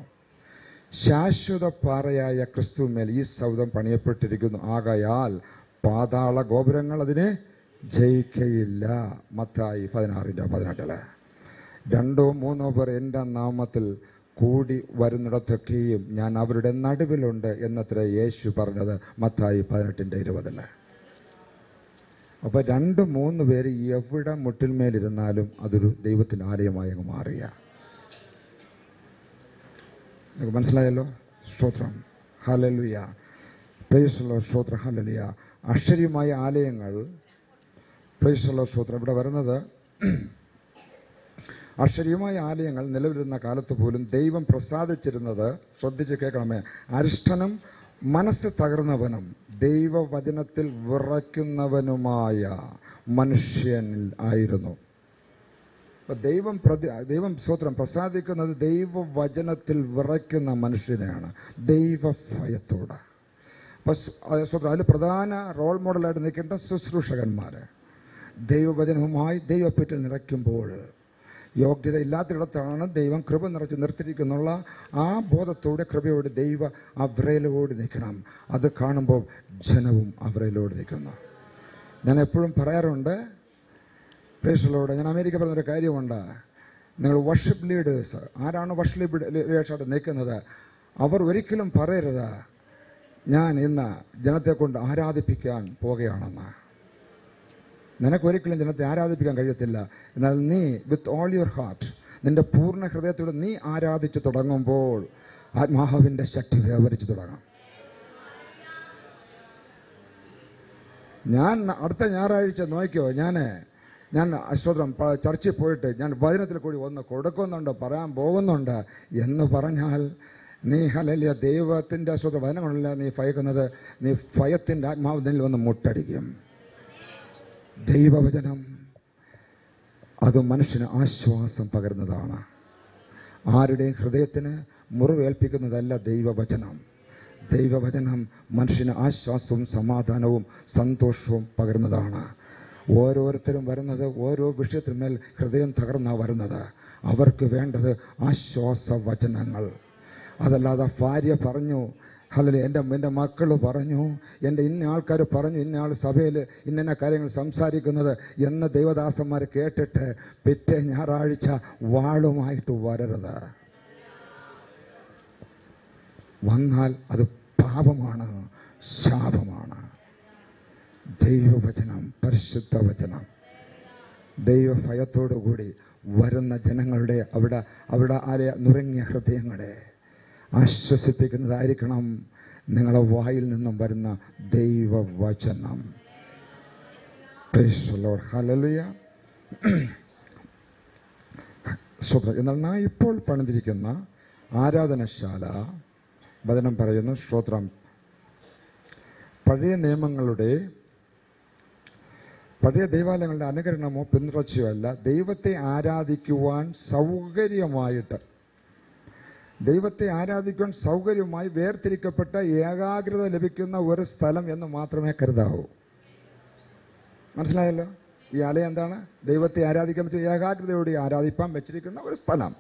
ശാശ്വത പാറയായ ക്രിസ്തുവിന്മേൽ ഈ സൗധം പണിയപ്പെട്ടിരിക്കുന്നു, ആകയാൽ പാതാള ഗോപുരങ്ങൾ അതിനെ ജയിക്കയില്ല. മത്തായി 16:18. 2-3 പേർ എൻ്റെ നാമത്തിൽ കൂടി വരുന്നിടത്തൊക്കെയും ഞാൻ അവരുടെ നടുവിലുണ്ട് എന്നത്ര യേശു പറഞ്ഞത് മത്തായി 18:20. അപ്പോൾ 2-3 പേര് എവിടെ മുട്ടിന്മേലിരുന്നാലും അതൊരു ദൈവത്തിൻ്റെ ആലയമായി അങ്ങ് മാറിയ. നിങ്ങൾക്ക് മനസ്സിലായല്ലോ? സ്തോത്രം. ഹല്ലേലൂയ. Praise the lord. സ്തോത്രം. ഹല്ലേലൂയ. അക്ഷരീയമായ ആലയങ്ങൾ, പ്രൈസ് ദി ലോർഡ്. സ്തോത്രം. ഇവിടെ വരുന്നത് അക്ഷരീയമായ ആലയങ്ങൾ നിലവിലിരുന്ന കാലത്ത് പോലും ദൈവം പ്രസാദിച്ചിരുന്നത്, ശ്രദ്ധിച്ച് കേൾക്കണമേ, അരിഷ്ടനും മനസ്സ് തകർന്നവനും ദൈവവചനത്തിൽ വിറയ്ക്കുന്നവനുമായ മനുഷ്യനിൽ ആയിരുന്നു. അപ്പം ദൈവം സ്തോത്രം പ്രസാദിക്കുന്നത് ദൈവവചനത്തിൽ വിറയ്ക്കുന്ന മനുഷ്യനെയാണ്, ദൈവഭയത്തോട്. അപ്പം സ്തോത്രം അതിൽ പ്രധാന റോൾ മോഡലായിട്ട് നിൽക്കേണ്ട ശുശ്രൂഷകന്മാർ ദൈവവചനവുമായി ദൈവപ്പറ്റിൽ നിറയ്ക്കുമ്പോൾ, യോഗ്യത ഇല്ലാത്തിടത്താണ് ദൈവം കൃപ നിറച്ച് നിർത്തിയിരിക്കുന്നുള്ള ആ ബോധത്തോടെ കൃപയോട് ദൈവ അവരയിലോട് നിൽക്കണം. അത് കാണുമ്പോൾ ജനവും അവരയിലോട് നിൽക്കുന്നു. ഞാൻ എപ്പോഴും പറയാറുണ്ട്, പ്രേക്ഷകരോട് ഞാൻ അമേരിക്ക പറഞ്ഞൊരു കാര്യമുണ്ട്, നിങ്ങൾ വർഷിപ്പ് ലീഡേഴ്സ്, ആരാണ് വർഷിപ്പ് ലീഡേഴ്സായിട്ട് നിൽക്കുന്നത്, അവർ ഒരിക്കലും പറയരുത് ഞാൻ ഇന്ന് ജനത്തെ കൊണ്ട് ആരാധിപ്പിക്കാൻ പോകുകയാണെന്ന്. നിനക്കൊരിക്കലും ജനത്തെ ആരാധിപ്പിക്കാൻ കഴിയത്തില്ല. എന്നാൽ നീ വിത്ത് ഓൾ യുവർ ഹാർട്ട്, നിന്റെ പൂർണ്ണ ഹൃദയത്തോടെ നീ ആരാധിച്ച് തുടങ്ങുമ്പോൾ ആത്മാവിൻ്റെ ശക്തി വ്യാപരിച്ചു തുടങ്ങും. ഞാൻ അടുത്ത ഞായറാഴ്ച നോക്കിയോ, ഞാൻ സ്തോത്രം ചർച്ചിൽ പോയിട്ട് ഞാൻ വചനത്തിൽ കൂടി ഒന്ന് കൊടുക്കുന്നുണ്ട്, പറയാൻ പോകുന്നുണ്ട് എന്ന് പറഞ്ഞാൽ നീ ഹല്ലേലൂയ ദൈവത്തിൻ്റെ വചനങ്ങളല്ല നീ ഭയക്കുന്നത്, നീ ഭയത്തിൻ്റെ ആത്മാവ് നിന്നിൽ വന്ന് മുട്ടടിക്കും. ദൈവവചനം അത് മനുഷ്യന് ആശ്വാസം പകരുന്നതാണ്. ആരുടെയും ഹൃദയത്തിന് മുറിവേൽപ്പിക്കുന്നതല്ല ദൈവവചനം. ദൈവവചനം മനുഷ്യന് ആശ്വാസവും സമാധാനവും സന്തോഷവും പകരുന്നതാണ്. ഓരോരുത്തരും വരുന്നത് ഓരോ വിഷയത്തിന്മേൽ ഹൃദയം തകർന്നാണ് വരുന്നത്. അവർക്ക് വേണ്ടത് ആശ്വാസവചനങ്ങൾ. അതല്ലാതെ ഭാര്യ പറഞ്ഞു, ഹല്ലേലൂയ എൻ്റെ മക്കൾ പറഞ്ഞു, എൻ്റെ ഇന്ന ആൾക്കാർ പറഞ്ഞു, ഇന്ന ആൾ സഭയിൽ ഇന്ന കാര്യങ്ങൾ സംസാരിക്കുന്നത് എന്ന് ദൈവദാസന്മാർ കേട്ടിട്ട് പിറ്റേ ഞായറാഴ്ച വാളുമായിട്ട് വരരുത്. വന്നാൽ അത് പാപമാണ്, ശാപമാണ്. ദൈവവചനം, പരിശുദ്ധ വചനം, ദൈവഭയത്തോടു കൂടി വരുന്ന ജനങ്ങളുടെ അവിടെ ആരെ നുറങ്ങിയ ഹൃദയങ്ങളെ ആശ്വസിപ്പിക്കുന്നതായിരിക്കണം നിങ്ങളുടെ വായിൽ നിന്നും വരുന്ന ദൈവവചനം. Price the lord. ഹല്ലേലൂയ. എന്നാൽ നാം ഇപ്പോൾ പണിതിരിക്കുന്ന ആരാധനശാല വചനം പറയുന്നു, സ്തോത്രം, പഴയ ദൈവാലയങ്ങളുടെ അനുകരണമോ പിന്തുടർച്ചയോ അല്ല, ദൈവത്തെ ആരാധിക്കുവാൻ സൗകര്യമായി വേർതിരിക്കപ്പെട്ട ഏകാഗ്രത ലഭിക്കുന്ന ഒരു സ്ഥലം എന്ന് മാത്രമേ കരുതാവൂ. മനസ്സിലായല്ലോ? ഈ ആലയം എന്താണ്? ദൈവത്തെ ആരാധിക്കാൻ പറ്റിയ ഏകാഗ്രതയോടെ ആരാധിപ്പാൻ വെച്ചിരിക്കുന്ന ഒരു സ്ഥലം.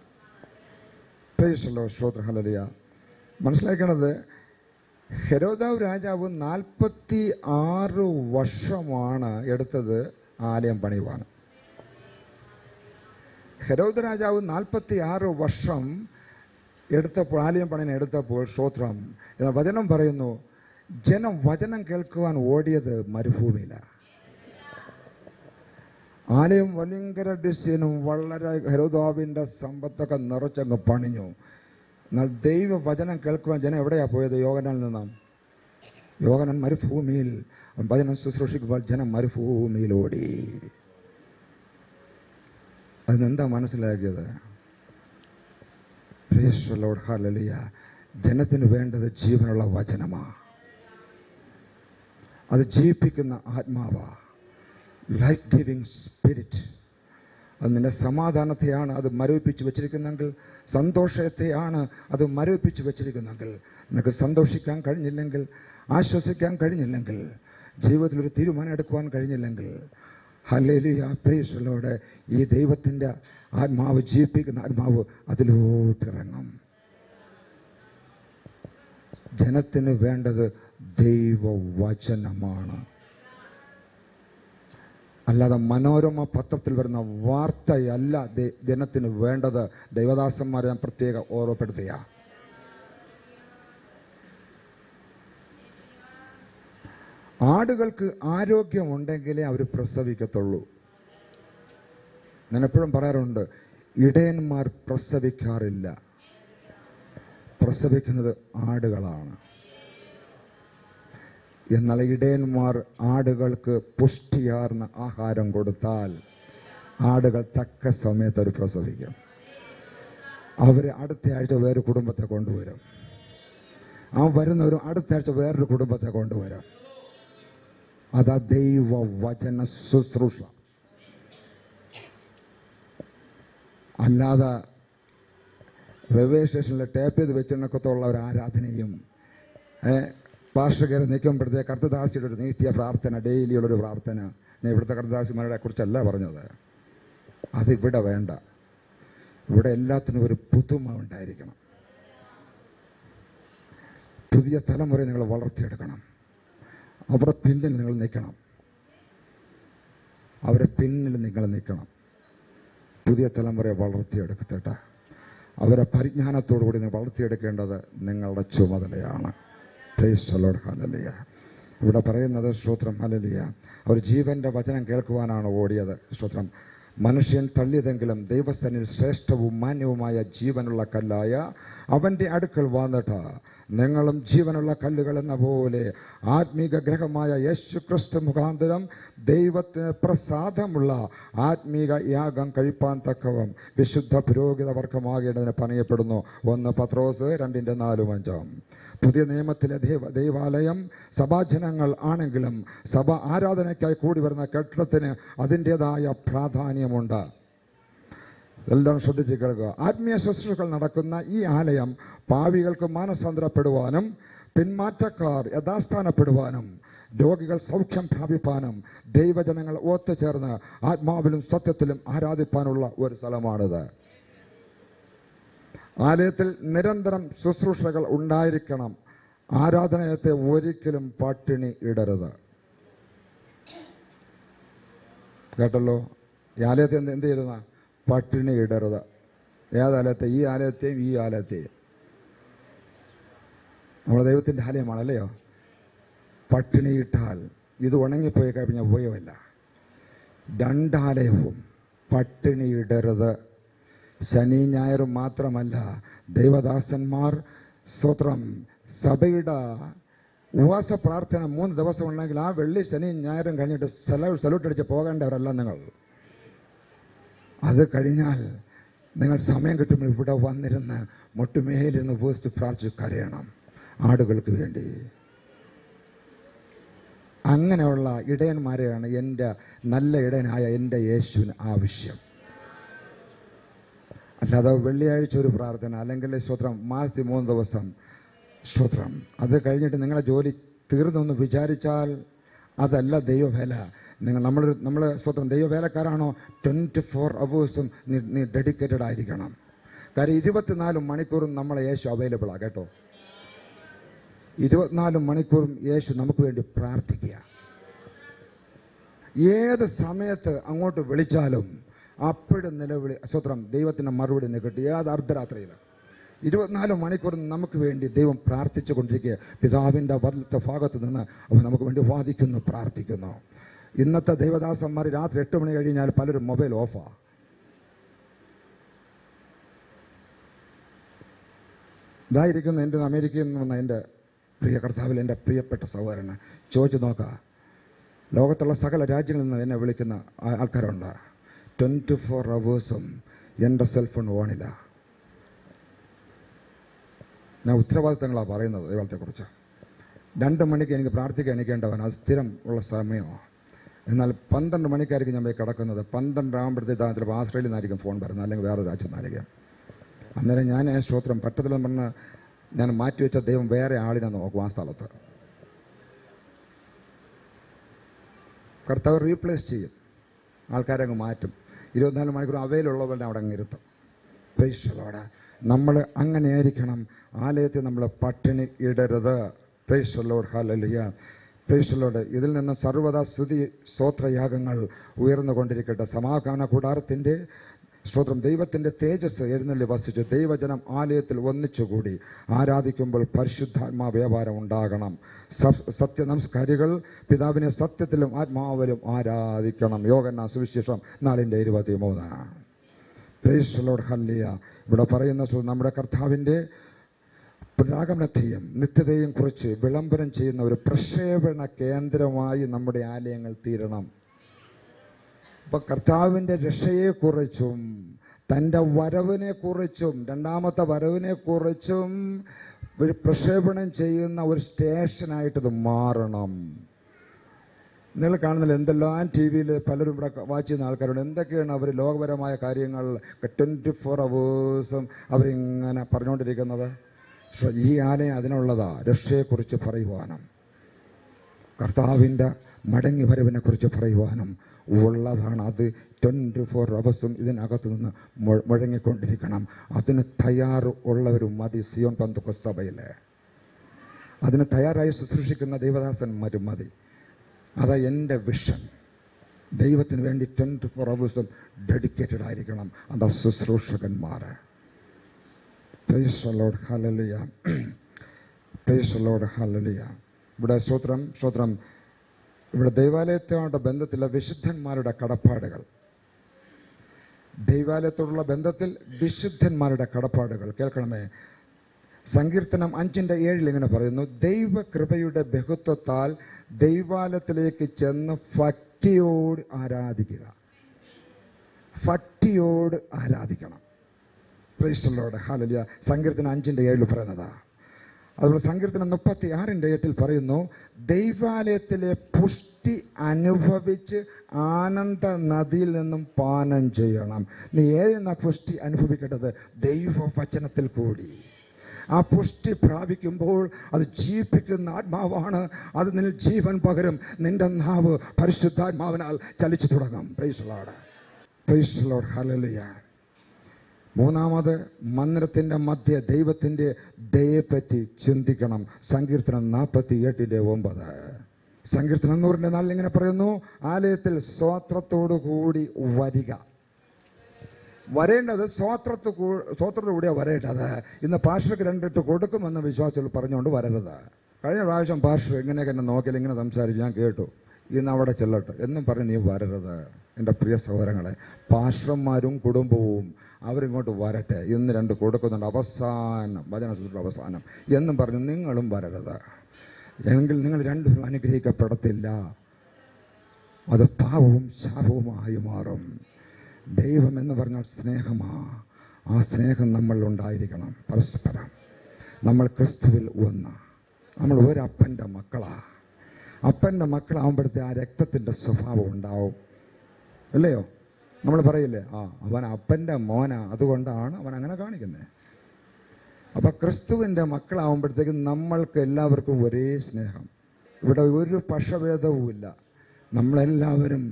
Price the lord. സ്തോത്രം. ഹല്ലേലൂയ. മനസ്സിലാക്കേണ്ടത്, ഹെരോദാവ് രാജാവ് 46 വർഷമാണ് എടുത്തത് ആലയം പണിയുവാൻ. ഹെരോദ് രാജാവ് 46 വർഷം ആലയം പണിയാൻ എടുത്തപ്പോൾ, സ്തോത്രം, വചനം പറയുന്നു, ജനം വചനം കേൾക്കുവാൻ ഓടിയത് മരുഭൂമിയിലാണ്. ആലയം ഭയങ്കര ഡിസൈനും വളരെ ഹെരോദാവിൻ്റെ സമ്പത്തൊക്കെ നിറച്ചങ്ങ് പണിഞ്ഞു. എന്നാൽ ദൈവവചനം കേൾക്കുവാൻ ജനം എവിടെയാണ് പോയത്? യോഹന്നാനിൽ നിന്നാണ്. യോഹന്നാൻ മരുഭൂമിയിൽ വചനം ശുശ്രൂഷിക്കുമ്പോൾ ജനം മരുഭൂമിയിലോടി. അതിനെന്താ മനസ്സിലാക്കിയത്? Price the lord, hallelujah. ജനത്തിന് വേണ്ടത് ജീവനുള്ള വചനമാ, അത് ജീവിപ്പിക്കുന്ന ആത്മാവാ, ലൈഫ് ഗിവിങ് സ്പിരിറ്റ്. അത് നിന്റെ സമാധാനത്തെയാണ് അത് മരവിപ്പിച്ച് വെച്ചിരിക്കുന്നെങ്കിൽ, സന്തോഷത്തെയാണ് അത് മരവിപ്പിച്ച് വെച്ചിരിക്കുന്നെങ്കിൽ, നിനക്ക് സന്തോഷിക്കാൻ കഴിഞ്ഞില്ലെങ്കിൽ, ആശ്വസിക്കാൻ കഴിഞ്ഞില്ലെങ്കിൽ, ജീവിതത്തിൽ ഒരു തീരുമാനം എടുക്കുവാൻ കഴിഞ്ഞില്ലെങ്കിൽ, ഹല്ലേലൂയ, പ്രൈസ് ദി ലോർഡ്, ഈ ദൈവത്തിൻ്റെ ആത്മാവ്, ജീവിപ്പിക്കുന്ന ആത്മാവ് അതിലോട്ടിറങ്ങും. ജനത്തിന് വേണ്ടത് ദൈവവചനമാണ്, അല്ലാതെ മനോരമ പത്രത്തിൽ വരുന്ന വാർത്തയല്ല ജനത്തിന് വേണ്ടത്. ദൈവദാസന്മാരെ ഞാൻ പ്രത്യേകം ഓർമ്മപ്പെടുത്തുക. ആടുകൾക്ക് ആരോഗ്യമുണ്ടെങ്കിലേ അവർ പ്രസവിക്കത്തുള്ളൂ. ഞാൻ എപ്പോഴും പറയാറുണ്ട്, ഇടയന്മാർ പ്രസവിക്കാറില്ല, പ്രസവിക്കുന്നത് ആടുകളാണ്. എന്നാൽ ഇടയന്മാർ ആടുകൾക്ക് പുഷ്ടിയാർന്ന ആഹാരം കൊടുത്താൽ ആടുകൾ തക്ക സമയത്ത് അവർ പ്രസവിക്കും. അവർ അടുത്ത ആഴ്ച വേറൊരു കുടുംബത്തെ കൊണ്ടുവരും, ആ വരുന്നവരും അടുത്ത ആഴ്ച വേറൊരു കുടുംബത്തെ കൊണ്ടുവരും. അതാ ദൈവവചന ശുശ്രൂഷ. അല്ലാതെ റെയിൽവേ സ്റ്റേഷനിൽ ടേപ്പ് ചെയ്ത് വെച്ചിടക്കത്തുള്ള ഒരു ആരാധനയും പാർശ്വകരെ നിൽക്കുമ്പോഴത്തേക്ക് കർത്തദാസിയുടെ ഒരു നീട്ടിയ പ്രാർത്ഥന, ഡെയിലിയുള്ളൊരു പ്രാർത്ഥന, ഞാൻ ഇവിടുത്തെ കർത്തദാസിമാരെ കുറിച്ചല്ല പറഞ്ഞത്, അതിവിടെ വേണ്ട. ഇവിടെ എല്ലാത്തിനും ഒരു പുതുമ ഉണ്ടായിരിക്കണം. പുതിയ തലമുറയെ നിങ്ങൾ വളർത്തിയെടുക്കണം. അവരുടെ പിന്നിൽ നിങ്ങൾ നിൽക്കണം, അവരുടെ പിന്നിൽ നിങ്ങൾ നിൽക്കണം. പുതിയ തലമുറയെ വളർത്തിയെടുക്കട്ടെ. അവരെ പരിജ്ഞാനത്തോടുകൂടി നിങ്ങൾ വളർത്തിയെടുക്കേണ്ടത് നിങ്ങളുടെ ചുമതലയാണ്. Price the lord, hallelujah. ഇവിടെ പറയുന്നത് സ്തോത്രം, ഹല്ലേലൂയ, അവർ ജീവന്റെ വചനം കേൾക്കുവാനാണ് ഓടിയത്. സ്തോത്രം. മനുഷ്യൻ തള്ളിയതെങ്കിലും ദൈവസ്ഥനിൽ ശ്രേഷ്ഠവും മാന്യവുമായ ജീവനുള്ള കല്ലായ അവൻ്റെ അടുക്കൽ വന്നിട്ട് നിങ്ങളും ജീവനുള്ള കല്ലുകൾ എന്ന പോലെ ആത്മീക ഗ്രഹമായ യേശു ക്രിസ്തു മുഖാന്തരം ദൈവത്തിന് പ്രസാദമുള്ള ആത്മീക യാഗം കഴിപ്പാൻ തക്കവം വിശുദ്ധ പുരോഹിത വർഗമാകേണ്ടതിന് പണിയപ്പെടുന്നു. 1 പത്രോസ് 2:4-5. പുതിയ നിയമത്തിലെ ദൈവാലയം സഭാജനങ്ങൾ ആണെങ്കിലും സഭ ആരാധനയ്ക്കായി കൂടി വരുന്ന കെട്ടിടത്തിന് അതിൻ്റെതായ പ്രാധാന്യമുണ്ട്. എല്ലാം ശ്രദ്ധിച്ച് കേൾക്കുക. ആത്മീയ ശുശ്രൂഷകൾ നടക്കുന്ന ഈ ആലയം പാപികൾക്ക് മാനസാന്തരപ്പെടുവാനും പിന്മാറ്റക്കാർ യഥാസ്ഥാനപ്പെടുവാനും രോഗികൾ സൗഖ്യം പ്രാപിപ്പാനും ദൈവജനങ്ങൾ ഒത്തുചേർന്ന് ആത്മാവിലും സത്യത്തിലും ആരാധിപ്പാനുള്ള ഒരു സ്ഥലമാണിത്. ആലയത്തിൽ നിരന്തരം ശുശ്രൂഷകൾ ഉണ്ടായിരിക്കണം. ആരാധനയത്തെ ഒരിക്കലും പട്ടിണി ഇടരുത്. കേട്ടല്ലോ, ഈ ആലയത്തെ എന്ത് ചെയ്യുന്ന പട്ടിണി ഇടരുത്. ഏതാലയത്തെ? ഈ ആലയത്തെയും ഈ ആലയത്തെയും. നമ്മുടെ ദൈവത്തിൻ്റെ ആലയമാണല്ലയോ. പട്ടിണിയിട്ടാൽ ഇത് ഉണങ്ങിപ്പോയി കഴിഞ്ഞാൽ ഉപയോഗമില്ല. രണ്ടാലയവും പട്ടിണിയിടരുത്. ശനി ഞായറും മാത്രമല്ല, ദൈവദാസന്മാർ സ്തോത്രം സഭയുടെ ഉപവാസ പ്രാർത്ഥന 3 ദിവസം ഉണ്ടെങ്കിൽ ആ വെള്ളി ശനി ഞായറും കഴിഞ്ഞിട്ട് സല്യൂട്ട് അടിച്ച് പോകേണ്ടവരല്ല നിങ്ങൾ. അത് കഴിഞ്ഞാൽ നിങ്ങൾ സമയം കിട്ടുമ്പോൾ ഇവിടെ വന്നിരുന്ന് മുട്ടുമേലിരുന്ന് ഉപവസിച്ച് പ്രാർത്ഥിച്ച് കരയണം ആടുകൾക്ക് വേണ്ടി. അങ്ങനെയുള്ള ഇടയന്മാരെയാണ് എൻ്റെ നല്ല ഇടയനായ എൻ്റെ യേശുവിന് ആവശ്യം. അല്ലാതെ വെള്ളിയാഴ്ച ഒരു പ്രാർത്ഥന, അല്ലെങ്കിൽ സ്തോത്രം മാസത്തിൽ 3 ദിവസം സ്തോത്രം, അത് കഴിഞ്ഞിട്ട് നിങ്ങളെ ജോലി തീർന്നെന്ന് വിചാരിച്ചാൽ അതല്ല ദൈവവേല. നമ്മൾ സ്തോത്രം ദൈവവേലക്കാരാണോ 24 hours നീ ഡെഡിക്കേറ്റഡ് ആയിരിക്കണം. കാര്യം 24 മണിക്കൂറും നമ്മളെ യേശു അവൈലബിളാണ്. കേട്ടോ, 24 മണിക്കൂറും യേശു നമുക്ക് വേണ്ടി പ്രാർത്ഥിക്കുക. ഏത് സമയത്ത് അങ്ങോട്ട് വിളിച്ചാലും അപ്പോഴും നിലവിളി സ്തോത്രം ദൈവത്തിൻ്റെ മറുപടി കിട്ടും. ഏത് അർദ്ധരാത്രിയിൽ 24 മണിക്കൂർ നമുക്ക് വേണ്ടി ദൈവം പ്രാർത്ഥിച്ചു കൊണ്ടിരിക്കുക. പിതാവിൻ്റെ വലത്തെ ഭാഗത്ത് നിന്ന് അവൻ നമുക്ക് വേണ്ടി വാദിക്കുന്നു, പ്രാർത്ഥിക്കുന്നു. ഇന്നത്തെ ദൈവദാസന്മാർ രാത്രി 8 മണി കഴിഞ്ഞാൽ പലരും മൊബൈൽ ഓഫാ. ഇതായിരിക്കുന്നു എൻ്റെ അമേരിക്കയിൽ നിന്ന് വന്ന എൻ്റെ പ്രിയ കർത്താവിൽ എൻ്റെ പ്രിയപ്പെട്ട സഹോദരന് ചോദിച്ചു നോക്കാം, ലോകത്തുള്ള സകല രാജ്യങ്ങളിൽ നിന്ന് എന്നെ വിളിക്കുന്ന ആൾക്കാരുണ്ട്. 24 hours എൻ്റെ സെൽഫോൺ ഓണില്ല. ഞാൻ ഉത്തരവാദിത്തങ്ങളാണ് പറയുന്നത് ദൈവത്തെക്കുറിച്ച്. 2 മണിക്ക് എനിക്ക് പ്രാർത്ഥിക്കാൻ എണീക്കേണ്ടവൻ, അത് സ്ഥിരം ഉള്ള സമയമാണ്. എന്നാൽ 12 മണിക്കായിരിക്കും ഞാൻ പോയി കിടക്കുന്നത്. 12 ആകുമ്പോഴത്തേക്ക് ചിലപ്പോൾ ആസ്ട്രേലിയയിൽ നിന്നായിരിക്കും ഫോൺ വരുന്നത്, അല്ലെങ്കിൽ വേറെ രാജ്യത്ത് നിന്നായിരിക്കും. അന്നേരം ഞാൻ സ്തോത്രം പറ്റത്തില്ലെന്ന് പറഞ്ഞ് ഞാൻ മാറ്റിവെച്ച ദൈവം വേറെ ആളിനെ നോക്കും ആ സ്ഥലത്ത്. കർത്താവ് റീപ്ലേസ് ചെയ്യും, ആൾക്കാരെ അങ്ങ് മാറ്റും. 24 മണിക്കൂർ അവയിലുള്ളവരുടെ അവിടെ അങ്ങ് ഇരുത്തും. Price the Lord. നമ്മൾ അങ്ങനെ ആയിരിക്കണം. ആലയത്തിൽ നമ്മൾ പട്ടിണി ഇടരുത്. Price the lord. Hallelujah. Praise the Lord. ഇതിൽ നിന്ന് സർവ്വദാ സ്തുതി സ്തോത്രയാഗങ്ങൾ ഉയർന്നുകൊണ്ടിരിക്കട്ടെ. സമാഗമന കൂടാരത്തിൻ്റെ സ്തോത്രം, ദൈവത്തിൻ്റെ തേജസ് എഴുന്നള്ളി വസിച്ച് ദൈവജനം ആലയത്തിൽ ഒന്നിച്ചുകൂടി ആരാധിക്കുമ്പോൾ പരിശുദ്ധാത്മാ വ്യാപാരം ഉണ്ടാകണം. സത്യ നമസ്കാരികൾ പിതാവിനെ സത്യത്തിലും ആത്മാവിലും ആരാധിക്കണം. യോഹന്നാൻ സുവിശേഷം 4:23. Price the lord. ഹല്ലേലൂയ. ഇവിടെ പറയുന്ന നമ്മുടെ കർത്താവിൻ്റെ പുനരാഗമനത്തെയും നിത്യതയും കുറിച്ച് വിളംബരം ചെയ്യുന്ന ഒരു പ്രക്ഷേപണ കേന്ദ്രമായി നമ്മുടെ ആലയങ്ങൾ തീരണം. അപ്പൊ കർത്താവിൻ്റെ രക്ഷയെക്കുറിച്ചും തൻ്റെ വരവിനെക്കുറിച്ചും രണ്ടാമത്തെ വരവിനെക്കുറിച്ചും ഒരു പ്രക്ഷേപണം ചെയ്യുന്ന ഒരു സ്റ്റേഷനായിട്ടത് മാറണം. നിങ്ങൾ കാണുന്നില്ല എന്തെല്ലാം ടി വിയിൽ പലരും ഇവിടെ വാച്ച് ചെയ്യുന്ന ആൾക്കാരുണ്ട്. എന്തൊക്കെയാണ് അവർ ലോകപരമായ കാര്യങ്ങൾ 24 hours അവരിങ്ങനെ പറഞ്ഞുകൊണ്ടിരിക്കുന്നത്. ഈ ആലയം അതിനുള്ളതാ, രക്ഷയെക്കുറിച്ച് പറയുവാനും കർത്താവിൻ്റെ മടങ്ങി വരവിനെക്കുറിച്ച് പറയുവാനും ഉള്ളതാണ്. അത് 24 hours ഇതിനകത്ത് നിന്ന് മുഴങ്ങിക്കൊണ്ടിരിക്കണം. അതിന് തയ്യാറുള്ളവരും മതി സിയോൻ പെന്തക്കോസ്ത് സഭയിൽ. അതിന് തയ്യാറായി ശുശ്രൂഷിക്കുന്ന ദൈവദാസന്മാരും മതി. അതാ എൻ്റെ വിഷൻ. ദൈവത്തിന് വേണ്ടി 24 hours ഡെഡിക്കേറ്റഡ് ആയിരിക്കണം അതാ ശുശ്രൂഷകന്മാർ. Praise the lord. Hallelujah. Praise the lord. Hallelujah. ഇവിടെ സ്തോത്രം ഇവിടെ ദൈവാലയത്തോടെ ബന്ധത്തിലുള്ള വിശുദ്ധന്മാരുടെ കടപ്പാടുകൾ, ദൈവാലയത്തോടുള്ള ബന്ധത്തിൽ വിശുദ്ധന്മാരുടെ കടപ്പാടുകൾ കേൾക്കണമേ. സങ്കീർത്തനം 5:7 ഇങ്ങനെ പറയുന്നു, ദൈവകൃപയുടെ ബഹുത്വത്താൽ ദൈവാലയത്തിലേക്ക് ചെന്ന് ഭക്തിയോട് ആരാധിക്കുക. ഭക്തിയോട് ആരാധിക്കണം. Praise the lord. ഹല്ലേലൂയ. സങ്കീർത്തനം 5:7 പറയുന്നതാ. അതുപോലെ സങ്കീർത്തനം 36:8 പറയുന്നു, ദൈവാലയത്തിലെ പുഷ്ടി അനുഭവിച്ച് ആനന്ദ നദിയിൽ നിന്നും പാനം ചെയ്യണം. നീ ഏതെന്നാ പുഷ്ടി അനുഭവിക്കേണ്ടത്? ദൈവവചനത്തിൽ കൂടി. ആ പുഷ്ടി പ്രാപിക്കുമ്പോൾ അത് ജീവിപ്പിക്കുന്ന ആത്മാവാണ്. അത് നിന്നിൽ ജീവൻ പകരും. നിന്റെ നാവ് പരിശുദ്ധാത്മാവിനാൽ ചലിച്ചു തുടങ്ങും. Price the lord. Praise the lord. Hallelujah. മൂന്നാമത്, മന്ദിരത്തിൻ്റെ മധ്യ ദൈവത്തിൻ്റെ ദയയെപ്പറ്റി ചിന്തിക്കണം. സങ്കീർത്തനം 48:9. സങ്കീർത്തനം 100:4 ഇങ്ങനെ പറയുന്നു, ആലയത്തിൽ സ്തോത്രത്തോടു കൂടി വരിക. വരേണ്ടത് സ്തോത്രത്തോടുകൂടിയാണ് വരേണ്ടത്. ഇന്ന് പാസ്റ്റർക്ക് 2 കൊടുക്കുമെന്ന് വിശ്വാസികൾ പറഞ്ഞുകൊണ്ട് വരരുത്. കഴിഞ്ഞ പ്രാവശ്യം പാസ്റ്റർ ഇങ്ങനെയൊക്കെ എന്നെ നോക്കിയാൽ ഇങ്ങനെ സംസാരിച്ച് ഞാൻ കേട്ടു, ഇന്ന് അവിടെ ചെല്ലട്ടെ എന്നും പറഞ്ഞ് നീ വരരുത്. എൻ്റെ പ്രിയ സഹോദരങ്ങളെ, പാസ്റ്റർമാരും കുടുംബവും അവരിങ്ങോട്ട് വരട്ടെ. ഇന്ന് 2 കൊടുക്കുന്നുണ്ട്, അവസാനം വചനസൂത്ര അവസാനം എന്നും പറഞ്ഞ് നിങ്ങളും വരരുത്. എങ്കിൽ നിങ്ങൾ രണ്ടും അനുഗ്രഹിക്കപ്പെടത്തില്ല. അത് പാപവും ശാപവുമായി മാറും. ദൈവം എന്ന് പറഞ്ഞാൽ സ്നേഹമാ. ആ സ്നേഹം നമ്മൾ ഉണ്ടായിരിക്കണം പരസ്പരം. നമ്മൾ ക്രിസ്തുവിൽ ഒന്ന്. നമ്മൾ ഒരപ്പൻ്റെ മക്കളാ. അപ്പൻ്റെ മക്കളാകുമ്പോഴത്തെ ആ രക്തത്തിൻ്റെ സ്വഭാവം ഉണ്ടാവും, അല്ലയോ? നമ്മൾ പറയില്ലേ, അവൻ അപ്പൻ്റെ മോനാ, അതുകൊണ്ടാണ് അവൻ അങ്ങനെ കാണിക്കുന്നത്. അപ്പം ക്രിസ്തുവിൻ്റെ മക്കളാവുമ്പോഴത്തേക്കും നമ്മൾക്ക് എല്ലാവർക്കും ഒരേ സ്നേഹം. ഇവിടെ ഒരു പക്ഷഭേദവും ഇല്ല. നമ്മളെല്ലാവരും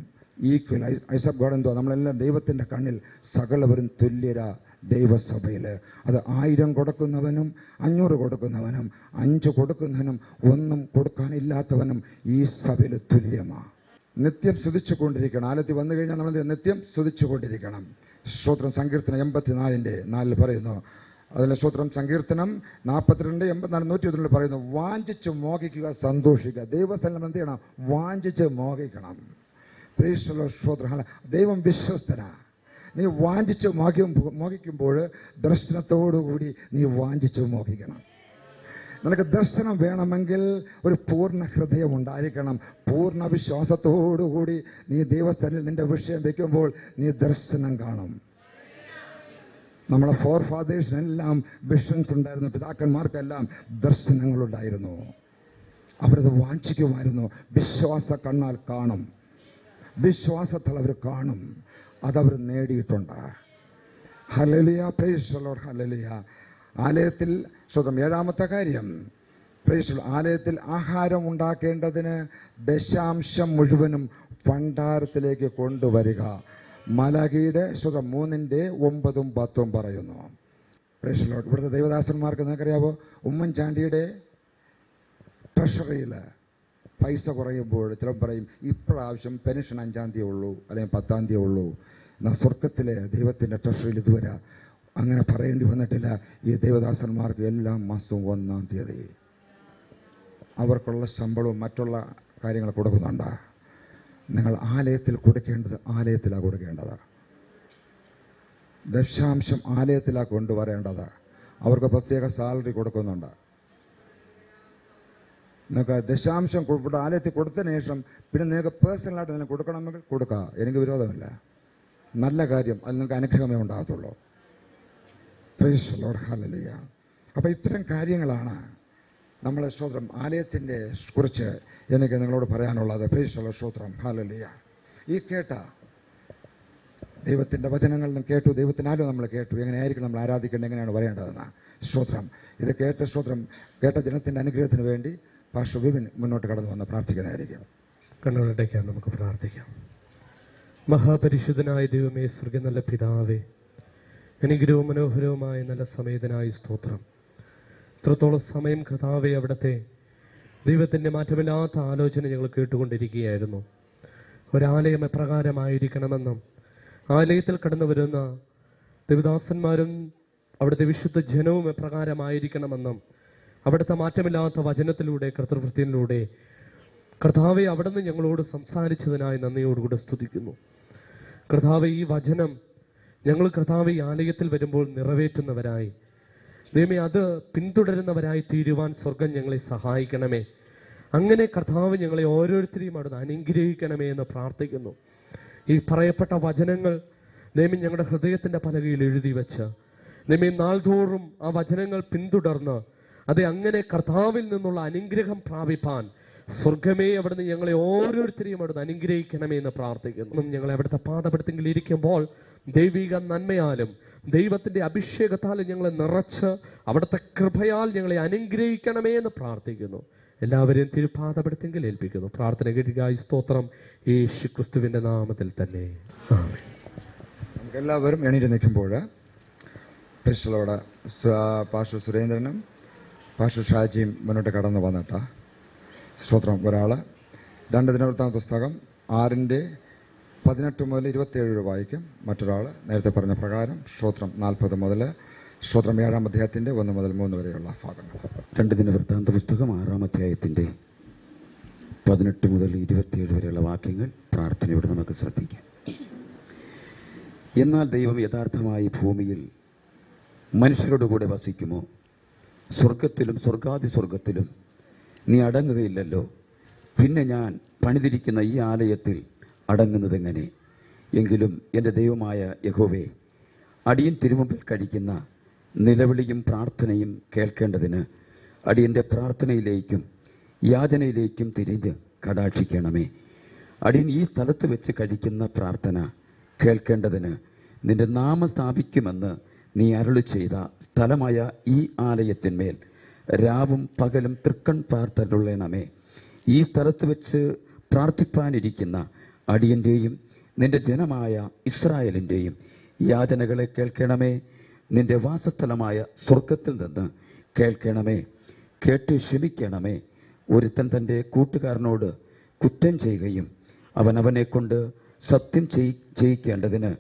ഈക്വൽ. ഐസബ് ഗോഡ് എന്തോ, നമ്മളെല്ലാം ദൈവത്തിൻ്റെ കണ്ണിൽ സകലവരും തുല്യരാ ദൈവസഭയിൽ. അത് 1000 കൊടുക്കുന്നവനും 500 കൊടുക്കുന്നവനും 5 കൊടുക്കുന്നവനും 1 കൊടുക്കാനില്ലാത്തവനും ഈ സഭയിൽ തുല്യമാണ്. നിത്യം സ്തുതിച്ചു കൊണ്ടിരിക്കണം. ആലത്തിൽ വന്നു കഴിഞ്ഞാൽ നമ്മൾ നിത്യം സ്തുതിച്ചു കൊണ്ടിരിക്കണം. സ്തോത്രം. സങ്കീർത്തനം 84:4 പറയുന്നു. അതിലെ സ്തോത്രം സങ്കീർത്തനം 42, 84, 121 പറയുന്നു, വാഞ്ചിച്ച് മോഹിക്കുക, സന്തോഷിക്കുക. ദൈവസ്ഥലം എന്ത് ചെയ്യണം? വാഞ്ചിച്ച് മോഹിക്കണം. സ്തോത്രം. ദൈവം വിശ്വസ്തനാ. നീ വാഞ്ചിച്ച് മോഹിക്കുമ്പോൾ ദർശനത്തോടുകൂടി നീ വാഞ്ചിച്ച് മോഹിക്കണം. നിനക്ക് ദർശനം വേണമെങ്കിൽ ഒരു പൂർണ്ണ ഹൃദയം ഉണ്ടായിരിക്കണം. പൂർണ്ണ വിശ്വാസത്തോടുകൂടി നീ ദൈവസ്ഥനിൽ നിന്റെ വിഷയം വെക്കുമ്പോൾ നീ ദർശനം കാണും. നമ്മളെ ഫോർ ഫാദേഴ്സിനെല്ലാം വിഷൻസ് ഉണ്ടായിരുന്നു, പിതാക്കന്മാർക്കെല്ലാം ദർശനങ്ങളുണ്ടായിരുന്നു. അവരത് വാഞ്ചിക്കുമായിരുന്നു. വിശ്വാസ കണ്ണാൽ കാണും, വിശ്വാസത്താൽ അവർ കാണും. അതവർ നേടിയിട്ടുണ്ട്. Hallelujah, praise the lord, hallelujah. ആലയത്തിൽ സ്വതം 7-ാമത്തെ കാര്യം, പ്രൈസ് ദി ലോർഡ്, ആലയത്തിൽ ആഹാരം ഉണ്ടാക്കേണ്ടതിന് ദശാംശം മുഴുവനും ഭണ്ഡാരത്തിലേക്ക് കൊണ്ടുവരിക. മലാഖിയുടെ സ്വതം 3:9-10 പറയുന്നു. Price the Lord. ഇവിടുത്തെ ദൈവദാസന്മാർക്ക് നിങ്ങൾക്കറിയാവോ, ഉമ്മൻചാണ്ടിയുടെ ട്രഷറിയിൽ പൈസ കുറയുമ്പോൾ ചിലപ്പോൾ പറയും ഇപ്രാവശ്യം പെൻഷൻ 5-ാം തീയതി ഉള്ളൂ അല്ലെങ്കിൽ 10-ാം തീയതി ഉള്ളൂ. എന്നാൽ സ്വർഗത്തിലെ ദൈവത്തിൻ്റെ ട്രഷറിയിൽ ഇതുവരെ അങ്ങനെ പറയേണ്ടി വന്നിട്ടില്ല. ഈ ദൈവദാസന്മാർക്ക് എല്ലാ മാസവും 1-ാം തീയതി അവർക്കുള്ള ശമ്പളവും മറ്റുള്ള കാര്യങ്ങൾ കൊടുക്കുന്നുണ്ട്. നിങ്ങൾ ആലയത്തിൽ കൊടുക്കേണ്ടത് ആലയത്തിലാണ് കൊടുക്കേണ്ടത്. ദശാംശം ആലയത്തിലാണ് കൊണ്ടുവരേണ്ടത്. അവർക്ക് പ്രത്യേക സാലറി കൊടുക്കുന്നുണ്ട്. നിങ്ങൾക്ക് ദശാംശം ഇവിടെ ആലയത്തിൽ കൊടുത്തതിന് ശേഷം പിന്നെ നിങ്ങൾക്ക് പേഴ്സണലായിട്ട് നിങ്ങൾക്ക് കൊടുക്കണമെങ്കിൽ കൊടുക്കുക, എനിക്ക് വിരോധമില്ല. നല്ല കാര്യം, അത് നിങ്ങൾക്ക് അനുഗ്രഹമേ ഉണ്ടാകത്തുള്ളൂ. Praise the lord, hallelujah. അപ്പോൾ ഇത്തരം കാര്യങ്ങളാണ് നമ്മളെ സ്തോത്രം ആലയത്തിൻ്റെ കുറിച്ച് എനിക്ക് നിങ്ങളോട് പറയാനുള്ളത്. പ്രൈസ് ദി ലോർഡ്, സ്തോത്രം, ഹല്ലേലൂയ. ഈ കേട്ട ദൈവത്തിൻ്റെ വചനങ്ങളിലും കേട്ടു, ദൈവത്തിനാലും നമ്മൾ കേട്ടു എങ്ങനെയായിരിക്കും നമ്മൾ ആരാധിക്കേണ്ടത്, എങ്ങനെയാണ് പറയേണ്ടതെന്ന്. സ്തോത്രം, ഇത് കേട്ട ജനത്തിൻ്റെ അനുഗ്രഹത്തിന് വേണ്ടി പാസ്റ്റർ വിപിൻ മുന്നോട്ട് കടന്നു വന്ന് പ്രാർത്ഥിക്കുന്നതായിരിക്കും. കണ്ണുകളടയ്ക്കാൻ നമുക്ക് പ്രാർത്ഥിക്കാം. മഹാപരിശുദ്ധനായ ദൈവമേ, സ്വർഗ്ഗ നല്ല പിതാവേ, അനുഗ്രഹവും മനോഹരവുമായ നല്ല സമയത്തിനായി സ്തോത്രം. ഇത്രത്തോളം സമയം കർത്താവേ അവിടുത്തെ ദൈവത്തിൻ്റെ മാറ്റമില്ലാത്ത ആലോചന ഞങ്ങൾ കേട്ടുകൊണ്ടിരിക്കുകയായിരുന്നു. ഒരാലയം എപ്രകാരമായിരിക്കണമെന്നും ആലയത്തിൽ കടന്നു വരുന്ന ദേവദാസന്മാരും അവിടുത്തെ വിശുദ്ധ ജനവും എപ്രകാരമായിരിക്കണമെന്നും അവിടുത്തെ മാറ്റമില്ലാത്ത വചനത്തിലൂടെ കർത്തൃവൃത്തിയിലൂടെ കർത്താവെ അവിടുന്ന് ഞങ്ങളോട് സംസാരിച്ചതിനായി നന്ദിയോടുകൂടെ സ്തുതിക്കുന്നു. കർത്താവെ, ഈ വചനം ഞങ്ങൾ കർത്താവെ ഈ ആലയത്തിൽ വരുമ്പോൾ നിറവേറ്റുന്നവരായി, ദൈവമേ അത് പിന്തുടരുന്നവരായി തീരുവാൻ സ്വർഗം ഞങ്ങളെ സഹായിക്കണമേ. അങ്ങനെ കർത്താവ് ഞങ്ങളെ ഓരോരുത്തരെയും അവിടുന്ന് അനുഗ്രഹിക്കണമേ എന്ന് പ്രാർത്ഥിക്കുന്നു. ഈ പറയപ്പെട്ട വചനങ്ങൾ ദൈവമേ ഞങ്ങളുടെ ഹൃദയത്തിൻ്റെ പലകയിൽ എഴുതി വെച്ച് ദൈവമേ നാൾതോറും ആ വചനങ്ങൾ പിന്തുടർന്ന് അതെ അങ്ങനെ കർത്താവിൽ നിന്നുള്ള അനുഗ്രഹം പ്രാപിപ്പാൻ സ്വർഗമേ അവിടുന്ന് ഞങ്ങളെ ഓരോരുത്തരെയും അവിടുന്ന് അനുഗ്രഹിക്കണമേ എന്ന് പ്രാർത്ഥിക്കുന്നു. ഞങ്ങളെ അവിടുത്തെ പാദപീഠത്തിൽ ഇരിക്കുമ്പോൾ ദൈവിക നന്മയാലും ദൈവത്തിൻ്റെ അഭിഷേകത്താലും ഞങ്ങളെ നിറച്ച് അവിടുത്തെ കൃപയാൽ ഞങ്ങളെ അനുഗ്രഹിക്കണമേ എന്ന് പ്രാർത്ഥിക്കുന്നു. എല്ലാവരെയും തിരുപാദപീഠത്തിൽ ഏൽപ്പിക്കുന്നു. പ്രാർത്ഥന കേൾക്കായി സ്തോത്രം, യേശു ക്രിസ്തുവിൻ്റെ നാമത്തിൽ തന്നെ ആമേൻ. നമുക്കെല്ലാവരും എണീറ്റ് നിൽക്കുമ്പോൾ പ്രിൻസിപ്പലോട് പാസ്റ്റർ സുരേന്ദ്രനും പാസ്റ്റർ ഷാജിയും മുന്നോട്ട് കടന്നു വന്നിട്ട് സ്തോത്രം. ഒരാൾ 2 ദിനവൃത്താന്ത പുസ്തകം 6:18 മുതൽ 27 വായിക്കും. മറ്റൊരാൾ നേരത്തെ പറഞ്ഞ പ്രകാരം സ്തോത്രം 40 മുതൽ സ്തോത്രം 7-ാം അധ്യായത്തിൻ്റെ 1 മുതൽ 3 വരെയുള്ള ഭാഗങ്ങൾ. 2 ദിനവൃത്താന്ത പുസ്തകം 6-ാം അധ്യായത്തിൻ്റെ 18 മുതൽ 27 വരെയുള്ള വാക്യങ്ങൾ പ്രാർത്ഥനയോടെ നമുക്ക് ശ്രദ്ധിക്കാം. എന്നാൽ ദൈവം യഥാർത്ഥമായി ഭൂമിയിൽ മനുഷ്യരുടെ കൂടെ വസിക്കുമോ? സ്വർഗത്തിലും സ്വർഗാതിസ്വർഗത്തിലും നീ അടങ്ങുകയില്ലല്ലോ. പിന്നെ ഞാൻ പണിതിരിക്കുന്ന ഈ ആലയത്തിൽ അടങ്ങുന്നതെങ്ങനെ? എങ്കിലും എൻ്റെ ദൈവമായ യഹോവേ, അടിയൻ തിരുമുമ്പിൽ കഴിക്കുന്ന നിലവിളിയും പ്രാർത്ഥനയും കേൾക്കേണ്ടതിന് അടിയൻ്റെ പ്രാർത്ഥനയിലേക്കും യാചനയിലേക്കും തിരിഞ്ഞ് കടാക്ഷിക്കണമേ. അടിയൻ ഈ സ്ഥലത്ത് വെച്ച് കഴിക്കുന്ന പ്രാർത്ഥന കേൾക്കേണ്ടതിന് നിന്റെ നാമം സ്ഥാപിക്കുമെന്ന് നീ അരുളി ചെയ്ത സ്ഥലമായ ഈ ആലയത്തിന്മേൽ രാവും പകലും തൃക്കൺ പ്രാർത്ഥനയുള്ളണമേ. ഈ സ്ഥലത്ത് വെച്ച് പ്രാർത്ഥിപ്പാനിരിക്കുന്ന അടിയൻ്റെയും നിന്റെ ജനമായ ഇസ്രായേലിൻ്റെയും യാചനകളെ കേൾക്കണമേ. നിന്റെ വാസസ്ഥലമായ സ്വർഗത്തിൽ നിന്ന് കേൾക്കണമേ. കേട്ട് ക്ഷമിക്കണമേ. ഒരുത്തൻ തൻ്റെ കൂട്ടുകാരനോട് കുറ്റം ചെയ്യുകയും അവനെ കൊണ്ട് സത്യം ചെയ്യിക്കേണ്ടതിന്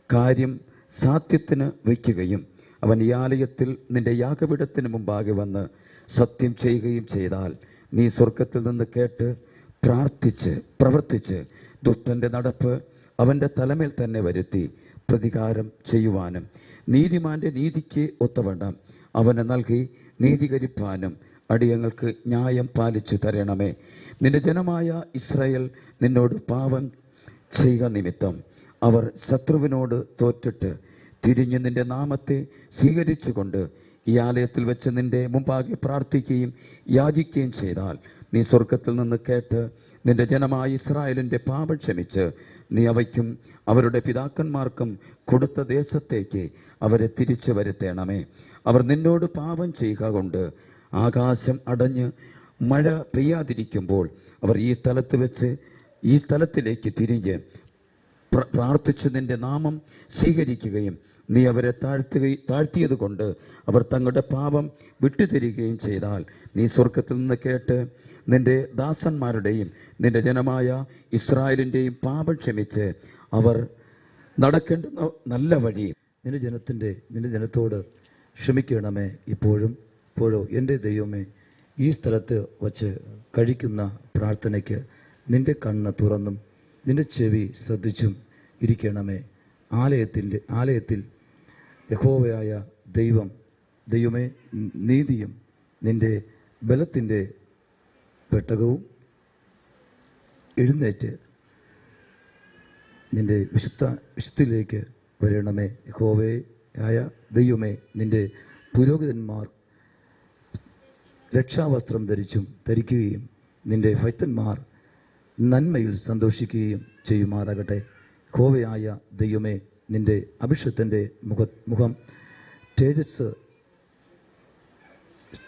കാര്യം സാധ്യത്തിന് വയ്ക്കുകയും അവൻ ഈ ആലയത്തിൽ നിന്റെ യാഗപീഠത്തിന് മുമ്പാകെ വന്ന് സത്യം ചെയ്യുകയും ചെയ്താൽ നീ സ്വർഗത്തിൽ നിന്ന് കേട്ട് പ്രാർത്ഥിച്ച് പ്രവർത്തിച്ച് ദുഷ്ടന്റെ നടപ്പ് അവൻ്റെ തലമേൽ തന്നെ വരുത്തി പ്രതികാരം ചെയ്യുവാനും നീതിമാന്റെ നീതിക്ക് ഒത്തവണ്ണം അവന് നൽകി നീതീകരിപ്പാനും അടിയങ്ങൾക്ക് ന്യായം പാലിച്ചു തരണമേ. നിന്റെ ജനമായ ഇസ്രായേൽ നിന്നോട് പാപം ചെയ്യുക നിമിത്തം അവർ ശത്രുവിനോട് തോറ്റിട്ട് തിരിഞ്ഞ് നിന്റെ നാമത്തെ സ്വീകരിച്ചുകൊണ്ട് ഈ ആലയത്തിൽ വെച്ച് നിന്റെ മുമ്പാകെ പ്രാർത്ഥിക്കുകയും യാചിക്കുകയും ചെയ്താൽ നീ സ്വർഗത്തിൽ നിന്ന് കേട്ട് നിന്റെ ജനമായ ഇസ്രായേലിൻ്റെ പാപം ക്ഷമിച്ച് നീ അവയ്ക്കും അവരുടെ പിതാക്കന്മാർക്കും കൊടുത്ത ദേശത്തേക്ക് അവരെ തിരിച്ചു വരുത്തണമേ. അവർ നിന്നോട് പാപം ചെയ്യുക കൊണ്ട് ആകാശം അടഞ്ഞ് മഴ പെയ്യാതിരിക്കുമ്പോൾ അവർ ഈ സ്ഥലത്തിലേക്ക് തിരിഞ്ഞ് പ്രാർത്ഥിച്ച് നിന്റെ നാമം സ്വീകരിക്കുകയും നീ അവരെ താഴ്ത്തിയത് കൊണ്ട് അവർ തങ്ങളുടെ പാപം വിട്ടുതരികയും ചെയ്താൽ നീ സ്വർഗത്തിൽ നിന്ന് കേട്ട് നിന്റെ ദാസന്മാരുടെയും നിന്റെ ജനമായ ഇസ്രായേലിൻ്റെയും പാപം ക്ഷമിച്ച് അവർ നടക്കേണ്ടുന്ന നല്ല വഴി നിന്റെ ജനത്തോട് ക്ഷമിക്കണമേ. ഇപ്പോഴും എൻ്റെ ദൈവമേ, ഈ സ്ഥലത്ത് വച്ച് കഴിക്കുന്ന പ്രാർത്ഥനയ്ക്ക് നിന്റെ കണ്ണ് തുറന്നും നിന്റെ ചെവി ശ്രദ്ധിച്ചും ഇരിക്കണമേ. ആലയത്തിൽ യഹോവയായ ദൈവമേ, നീതിയും നിന്റെ ബലത്തിൻ്റെ പെട്ടകവും എഴുന്നേറ്റ് നിന്റെ വിശുദ്ധിയിലേക്ക് വരണമേ. യഹോവയായ ദൈവമേ, നിന്റെ പുരോഹിതന്മാർ രക്ഷാവസ്ത്രം ധരിക്കുകയും നിന്റെ ഭക്തന്മാർ നന്മയിൽ സന്തോഷിക്കുകയും ചെയ്യുമാറാകട്ടെ. യഹോവയായ ദൈവമേ, നിന്റെ അഭിഷേകത്തിൻ്റെ മുഖം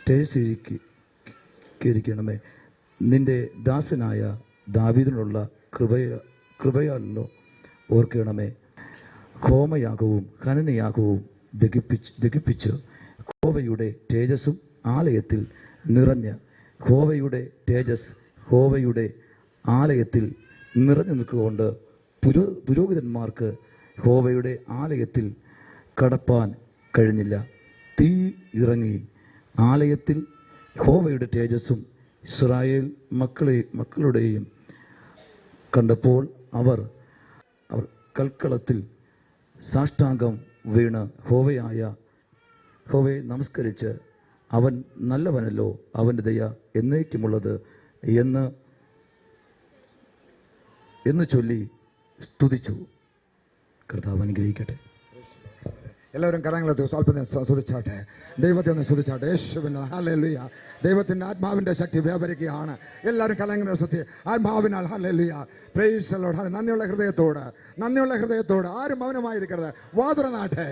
തേജസ്കരിക്കണമേ. നിന്റെ ദാസനായ ദാവീദിനുള്ള കൃപയാലോ ഓർക്കണമേ. ഹോമയാഗവും ഹനനയാഗവും ദഹിപ്പിച്ച് യഹോവയുടെ തേജസ്സും ആലയത്തിൽ നിറഞ്ഞ് യഹോവയുടെ ആലയത്തിൽ നിറഞ്ഞു നിൽക്കുകൊണ്ട് പുരോഹിതന്മാർക്ക് യഹോവയുടെ ആലയത്തിൽ കടപ്പാൻ കഴിഞ്ഞില്ല. തീ ഇറങ്ങി ആലയത്തിൽ യഹോവയുടെ തേജസ്സും ഇസ്രായേൽ മക്കളുടെയും കണ്ടപ്പോൾ അവർ കൽക്കളത്തിൽ സാഷ്ടാംഗം വീണ് യഹോവയെ നമസ്കരിച്ച് അവൻ നല്ലവനല്ലോ, അവൻ്റെ ദയ എന്നേക്കുമുള്ളത് എന്ന് ചൊല്ലി സ്തുതിച്ചു. കർത്താവ് അനുഗ്രഹിക്കട്ടെ. എല്ലാവരും കരങ്ങളെ സ്വല്പം സ്തുതിച്ചാട്ടെ, ദൈവത്തെ ഒന്ന് സ്തുതിച്ചാട്ടെ. യേശുവിൻ്റെ ഹല്ലേലൂയ. ദൈവത്തിൻ്റെ ആത്മാവിൻ്റെ ശക്തി വ്യാപരിക്കുകയാണ്. എല്ലാവരും കലങ്ങളുടെ സത്യ ആത്മാവിനാൽ ഹല്ലേലൂയ. Praise the Lord. നന്ദിയുള്ള ഹൃദയത്തോട് ആരും മൗനമായിരിക്കരുത്. വാതുറനാട്ടെ.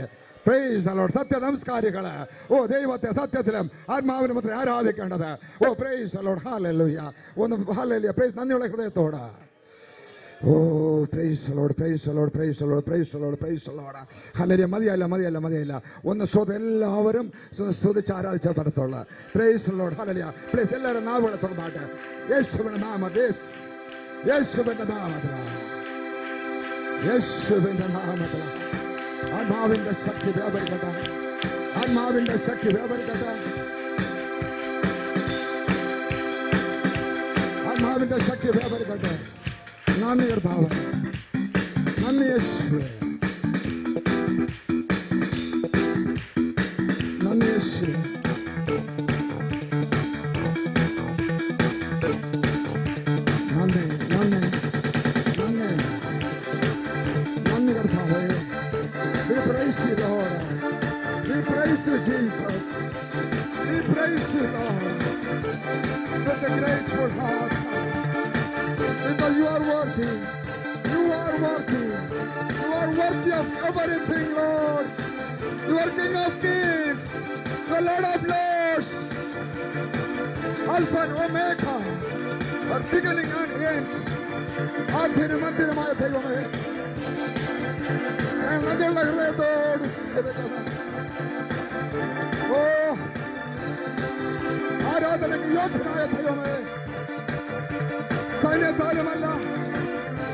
Praise the lord. സത്യ നമസ്കാരികള്, ദൈവത്തെ സത്യത്തിലും ആത്മാവിനും മാത്രമേ ആരാധിക്കേണ്ടത്. Praise the lord. ഹല്ലേലൂയ. ഒന്ന് ഹല്ലേലൂയ. പ്രൈസ് നന്ദിയുള്ള ഹൃദയത്തോട്. Praise the lord, praise the lord, praise the lord, praise the lord, praise the lord. Hallelujah. മതിയല്ല. ഒന്ന് എല്ലാവരും സ്തുതിച്ച് ആരാധിച്ച പടത്തുള്ള praise the lord. Hallelujah. Please എല്ലാവരും നാവുകളെ തുറന്നാട്ടെ. യേശുവിന്റെ നാമത്തിൽ ആത്മാവിന്റെ ശക്തി വ്യാപരിക്കട്ടെ. നന്ദി കർത്താവേ, നന്ദി യേശുവേ, നന്ദി യേശുവേ. നന്ദി കർത്താവേ. We praise you, Lord. We praise you, Jesus. We praise you, Lord, with a grateful heart. Because you are worthy. You are worthy of everything, Lord. You are King of Kings, the Lord of Lords, Alpha and Omega, our beginning and end. ആദ്യനും അന്ത്യനുമായ ദൈവമേ, നന്ദിയുള്ള ഹൃദയത്തോട് ആരാധനയ്ക്ക് യോഗ്യനായ ദൈവമേ, സൈന്യത്താലുമല്ല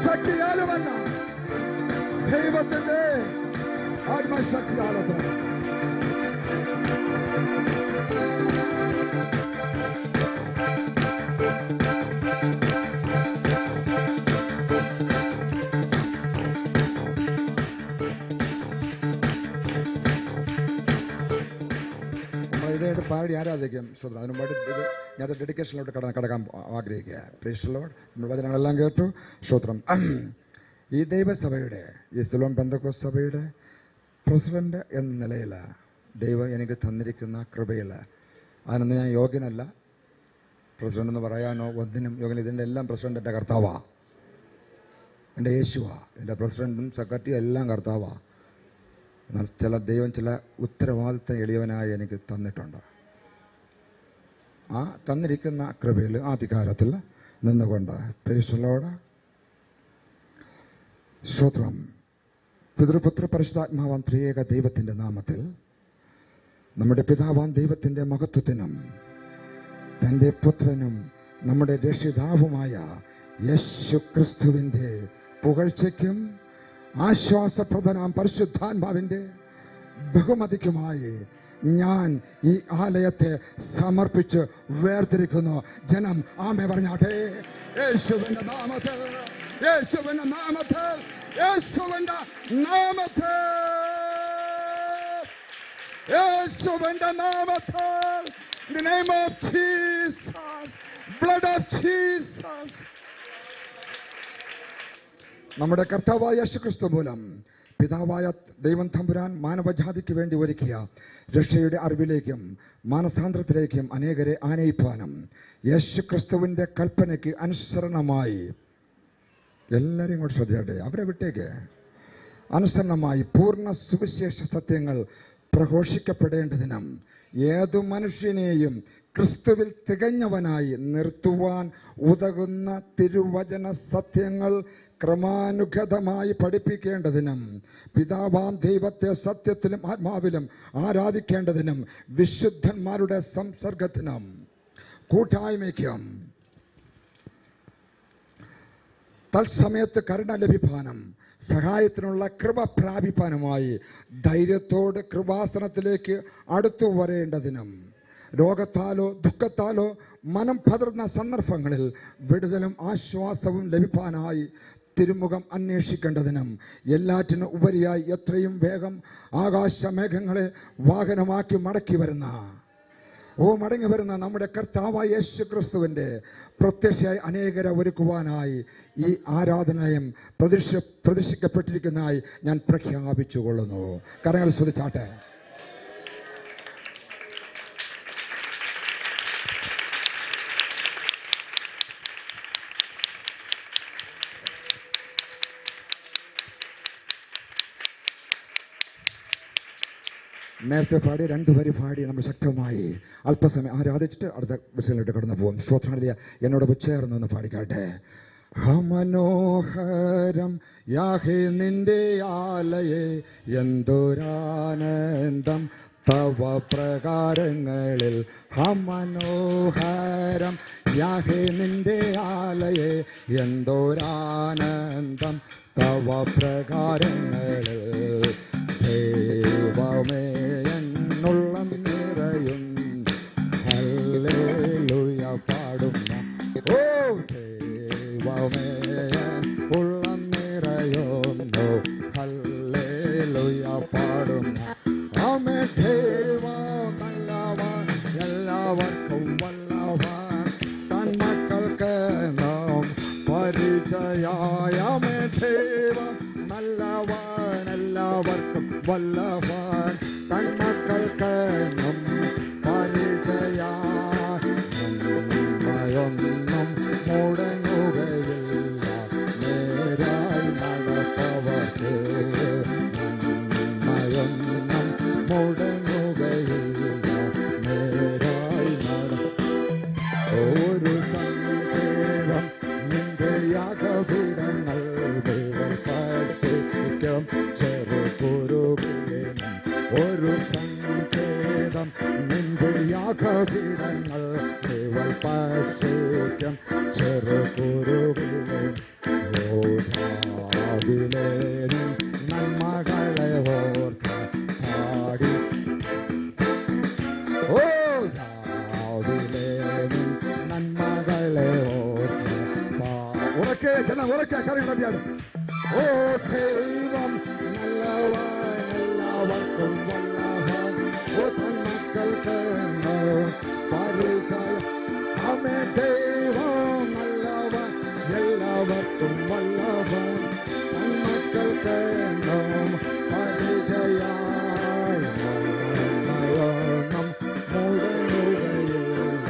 ശക്തിയാലുമല്ല, ദൈവത്തിന്റെ ആത്മശക്തിയാലത്രേ. പാടി ആരാധിക്കും. ശ്രോത്രം, അതിന് മുമ്പായിട്ട് ഇത് ഞാൻ ഡെഡിക്കേഷനിലോട്ട് കടക്കാൻ ആഗ്രഹിക്കുക. Price the Lord. നമ്മൾ വചനങ്ങളെല്ലാം കേട്ടു. ശ്രോത്രം, ഈ ദൈവസഭയുടെ, ഈ സിലോൺ പെന്തക്കോസ്ത് സഭയുടെ പ്രസിഡന്റ് എന്ന നിലയിൽ ദൈവം എനിക്ക് തന്നിരിക്കുന്ന കൃപയിൽ അതിനൊന്നും ഞാൻ യോഗ്യനല്ല. പ്രസിഡന്റ് എന്ന് പറയാനോ ഒന്നിനും യോഗ്യൻ. ഇതിൻ്റെ എല്ലാം പ്രസിഡന്റ് എൻ്റെ കർത്താവാണ്, എൻ്റെ യേശുവാ. എൻ്റെ പ്രസിഡന്റും സെക്രട്ടറിയും എല്ലാം കർത്താവാണ്. എന്നാൽ ദൈവം ചില ഉത്തരവാദിത്തം എളിയവനായി എനിക്ക് തന്നിട്ടുണ്ട്. ആ തന്നിരിക്കുന്ന കൃപയിൽ, ആ അധികാരത്തിൽ നിന്നുകൊണ്ട് പ്രൈസ് ദി ലോർഡ്. സ്തോത്രം. പിതൃപുത്ര പരിശുദ്ധാത്മാവാൻ ത്രിയേക ദൈവത്തിൻ്റെ നാമത്തിൽ നമ്മുടെ പിതാവാൻ ദൈവത്തിൻ്റെ മഹത്വത്തിനും തൻ്റെ പുത്രനും നമ്മുടെ രക്ഷിതാവുമായ യേശു ക്രിസ്തുവിൻ്റെ പുകഴ്ചയ്ക്കും ആശ്വാസപ്രദനാം പരിശുദ്ധാത്മാവിൻ്റെ ബഹുമതിക്കുമായി ഞാൻ ഈ ആലയത്തെ സമർപ്പിച്ച് വേർതിരിക്കുന്നു. ജനം ആമേൻ പറഞ്ഞാട്ടെ. യേശുവിന്റെ നാമത്തിൽ, യേശുവിന്റെ നാമത്തിൽ, യേശുവിന്റെ നാമത്തിൽ, യേശുവിന്റെ നാമത്തിൽ, in the name of Jesus, blood of Jesus. നമ്മുടെ കർത്താവായ യേശുക്രിസ്തു മൂലം പിതാവായ ദൈവം തമ്പുരാൻ മാനവജാതിക്ക് വേണ്ടി ഒരുക്കിയ രക്ഷയുടെ അറിവിലേക്കും മാനസാന്തരത്തിലേക്കും അനേകരെ ആനയിപ്പാനും യേശുക്രിസ്തുവിൻ്റെ കൽപ്പനയ്ക്ക് അനുസരണമായി, എല്ലാവരും ഇങ്ങോട്ട് ശ്രദ്ധിച്ചോട്ടെ, അവരെ വിട്ടേക്ക്, അനുസരണമായി പൂർണ്ണ സുവിശേഷ സത്യങ്ങൾ പ്രഘോഷിക്കപ്പെടേണ്ടതിനും ഏതു മനുഷ്യനെയും ക്രിസ്തുവിൽ തികഞ്ഞവനായി നിർത്തുവാൻ ഉതകുന്ന തിരുവചന സത്യങ്ങൾ ക്രമാനുഗതമായി പഠിപ്പിക്കേണ്ടതിനും പിതാവാം ദൈവത്തെ സത്യത്തിലും ആത്മാവിലും ആരാധിക്കേണ്ടതിനും വിശുദ്ധന്മാരുടെ സംസർഗത്തിനും കൂട്ടായ്മയ്ക്കും തത്സമയത്ത് കരുണ ലഭിപ്പാനും സഹായത്തിനുള്ള കൃപ പ്രാപിപ്പാനുമായി ധൈര്യത്തോട് കൃപാസനത്തിലേക്ക് അടുത്തു വരേണ്ടതിനും രോഗത്താലോ ദുഃഖത്താലോ മനം പതർന്ന സന്ദർഭങ്ങളിൽ വിടുതലും ആശ്വാസവും ലഭിക്കാനായി തിരുമുഖം അന്വേഷിക്കേണ്ടതിനും എല്ലാറ്റിനും ഉപരിയായി എത്രയും വേഗം ആകാശമേഘങ്ങളെ വാഹനമാക്കി മടങ്ങി വരുന്ന നമ്മുടെ കർത്താവായ യേശു ക്രിസ്തുവിൻ്റെ പ്രത്യക്ഷയായി അനേകരെ ഒരുക്കുവാനായി ഈ ആരാധനയും പ്രതീക്ഷിക്കപ്പെട്ടിരിക്കുന്നതായി ഞാൻ പ്രഖ്യാപിച്ചു കൊള്ളുന്നു. കരങ്ങൾ സ്തുതിച്ചാട്ടെ. നേരത്തെ പാടി 2 വരി പാടി നമ്മൾ ശക്തമായി അല്പസമയം ആരാധിച്ചിട്ട് അടുത്ത വിഷയത്തിലോട്ട് കടന്നു പോകും. സ്തോത്രഹല്ലേലൂയ. എന്നോട് ചേർന്ന് ഒന്ന് പാടിക്കാട്ടെ. മനോഹരം യാഹേ നിന്റെ ആലയേ, എന്തൊരാനന്ദം തവ പ്രകാരങ്ങളിൽ. മനോഹരം യാഹേ നിന്റെ ആലയേ, എന്തൊരാനന്ദം തവ പ്രകാരങ്ങളിൽ. ദൈവമേ എന്നുള്ളം നിറയും ഹല്ലേലൂയ പാടുന്ന, ഓ ദൈവമേ ഉള്ളം നിറയുന്നു ഹല്ലേലൂയ പാടുന്ന. ആമേ ദൈവം നല്ലവൻ, എല്ലാവർക്കും വല്ലവൻ, തൻ മക്കൾക്ക് നാം പരിചയായ. ആമേ ദൈവം നല്ലവൻ, എല്ലാവർക്കും വല്ലവൻ, തൻ മക്കൾക്ക് നാം പരിചയായ. നന്മയൊന്നും മുടങ്ങുകയില്ല നേരായി നടപ്പവർക്ക്, നന്മയൊന്നും മുടങ്ങുകയില്ല നേരായി നട. ഒരു സങ്കേതം നിന്റെ യാഗപീഠങ്ങൾ ദൈവം ചെറുകുരുവിനും. ഒരു സങ്കേതം നിന്റെ യാഗപീഠങ്ങൾ ദൈവം പാശിക്കും ചെറുകുരുവിനും. ഓ നന്മകളെ ഓർത്ത് പാടി, ഓ നന്മകളെ ഓർത്ത് ഉറക്കെ ജനം ഉറക്കെ കറിയാണ്. ഓ ദൈവം നല്ലവൻ, എല്ലാവർക്കും വല്ലവൻ, ഓ തൻ മക്കൾ മക്കൾക്ക് പരിചയം ആമേ ദൈവം നല്ലവൻ എല്ലാവർക്കും വല്ലവൻ മക്കൾക്ക് പരിചയായി നയനം മുടങ്ങുകയില്ല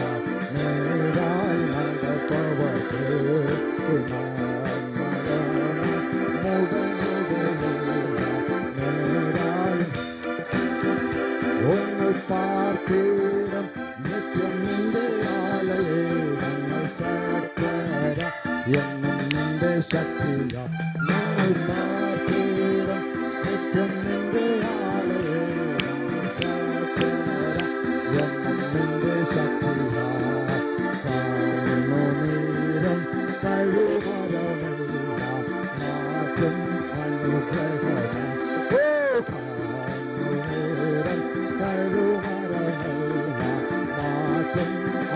നേരായി നടപ്പവർക്ക് ഒന്ന് പാർത്തീരം നിത്യം നിന്റെ ആലയെ ഞങ്ങൾ ശക്തര എന്നും നിന്റെ ശക്തിയ ഞങ്ങൾ പാർത്തീരം നിത്യം നിന്റെ ആലയെ ഞങ്ങൾ ശക്തര എന്നും നിന്റെ ശക്തിയ നീരം കഴിവരമില്ല മാറ്റും അനുഗ്രഹം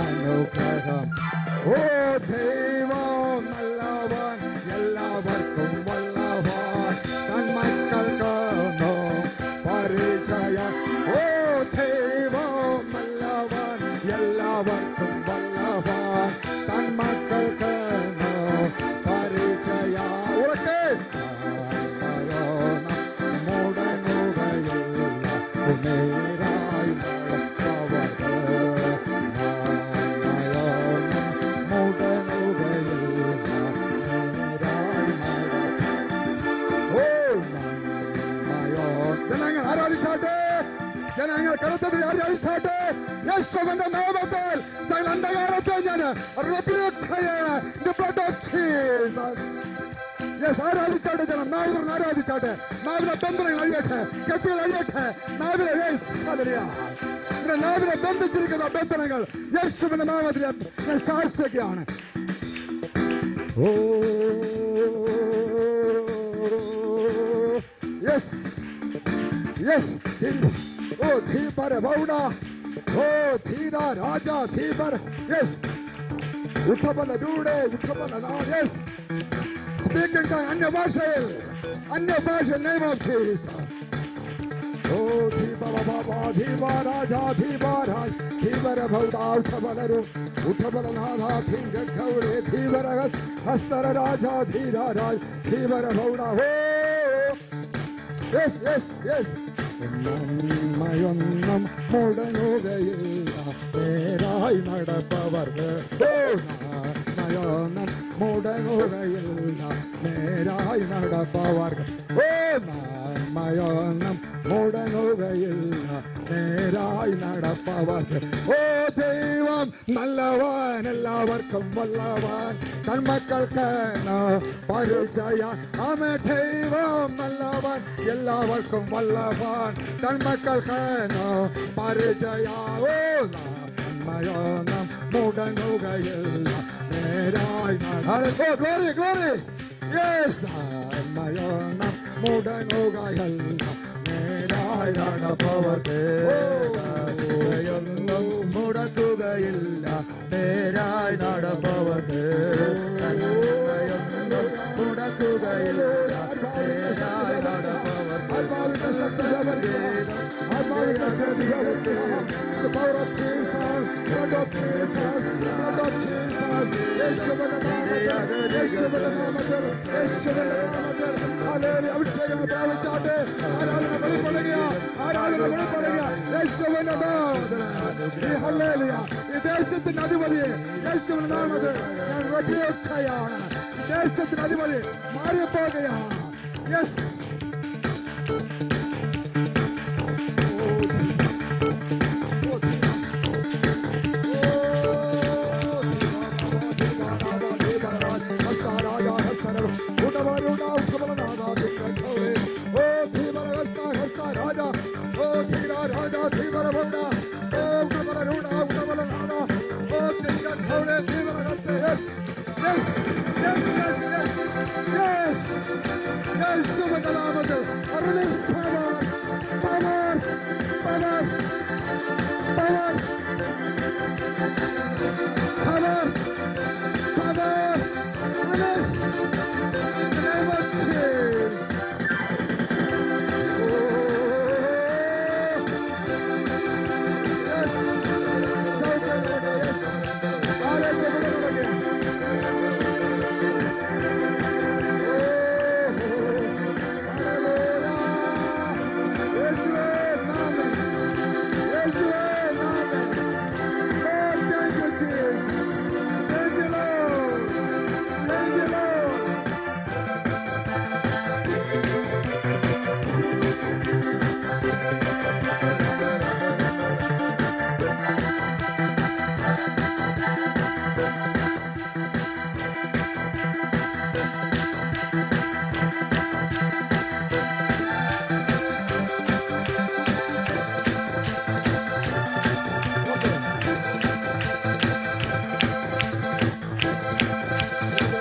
അനുഗ്രഹം ഓ ദൈവം നല്ലവൻ എല്ലാവർക്കും വല്ലവൻ തന്മക്കൾക്ക് പരിചയം ഓ ദൈവം നല്ലവൻ എല്ലാവർക്കും വല്ലവൻ തന്മക്കൾക്ക് പരിചയം നേരായി നടപ്പവർക്ക് ജനങ്ങൾ ആരാധിച്ചാട്ടെ, ജനങ്ങൾ കരുത്തത്തിൽ ആരാധിച്ചാട്ടെ. യേശുവിന്റെ നാമത്തിൽ അന്ധകാരത്തെ ഞാൻ ആരാധിച്ചാട്ടെ. ജനം നാവിനെ ആരാധിച്ചാട്ടെ. നാവിലെ ബന്ധനങ്ങൾ അഴിയട്ടെ, കെട്ടുകൾ അഴിയട്ടെ. നാവിലെ നാവിനെ ബന്ധിച്ചിരിക്കുന്ന ബന്ധനങ്ങൾ യേശുവിന്റെ നാമത്തിൽ ഞാൻ ശാസിക്കുകയാണ്. ഓ യെസ് യെസ് ഓ ധീപര ബൗഡ ഓ ധീര രാജ ധീപര യെസ് ഉദ്ധബല ഡൂടെ ഉദ്ധബല യെസ് സ്പീക്കിംഗ് അന്യഭാഷയിൽ നെയിം ഓഫ് ജീസസ് ഓ ധീപ ബാബാ ധീപ രാജ ധീപ രാജ ധീപര ബൗഡ ഉദ്ധബലരു ഉദ്ധബല നാഥ ധിംഗ ഗൗരേ ധീപര ഹസ്തര രാജ ധീര രാജ ധീപര ബൗഡ ഓ യെസ് യെസ് യെസ് നന്മയൊന്നും മുടങ്ങുകയില്ല നേരായി നടപ്പവർക്ക് നന്മയൊന്നും മുടങ്ങുകയില്ല നേരായി നടപ്പവർക്ക് നന്മയൊന്നും മുടങ്ങുകയില്ല നേരായി നടപ്പവർക്ക് ഓ ദൈവം നല്ലവൻ എല്ലാവർക്കും വല്ലവൻ തന്മക്കൾക്ക് പരിചയം ആമേ ദൈവം നല്ലവൻ എല്ലാവർക്കും വല്ലവൻ തന്മക്കൾക്ക് പരിചയമോ നന്മയൊന്നും മുടങ്ങുകയില്ല നേരായി ഗ്ലോറി ഗ്ലോറി യെസ് നന്മയൊന്നും മുടങ്ങുകയില്ല നേരായി നടപ്പവർക്ക് ഒന്നും മുടക്കുകയില്ല നേരായി നടപ്പവർക്ക് മുടക്കുകയില്ല നേരായി The power of Jesus, blood of Jesus, blood of Jesus. Hallelujah. അഭിഷേകം പ്രാപിച്ചാട്ടെ. ആരാധന വെളിപ്പെടുകയാ. യേശുവിന്റെ നാമത്തിൽ. ഹല്ലേലൂയ. ഈ ദേശത്തിന്റെ അധിപതി യേശുവിന്റെ നാമത്തിൽ ഞാൻ റെഡിയാണ്. ദേശത്തിന്റെ അധിപതി മാറിപ്പോകുകയാണ്. യെസ്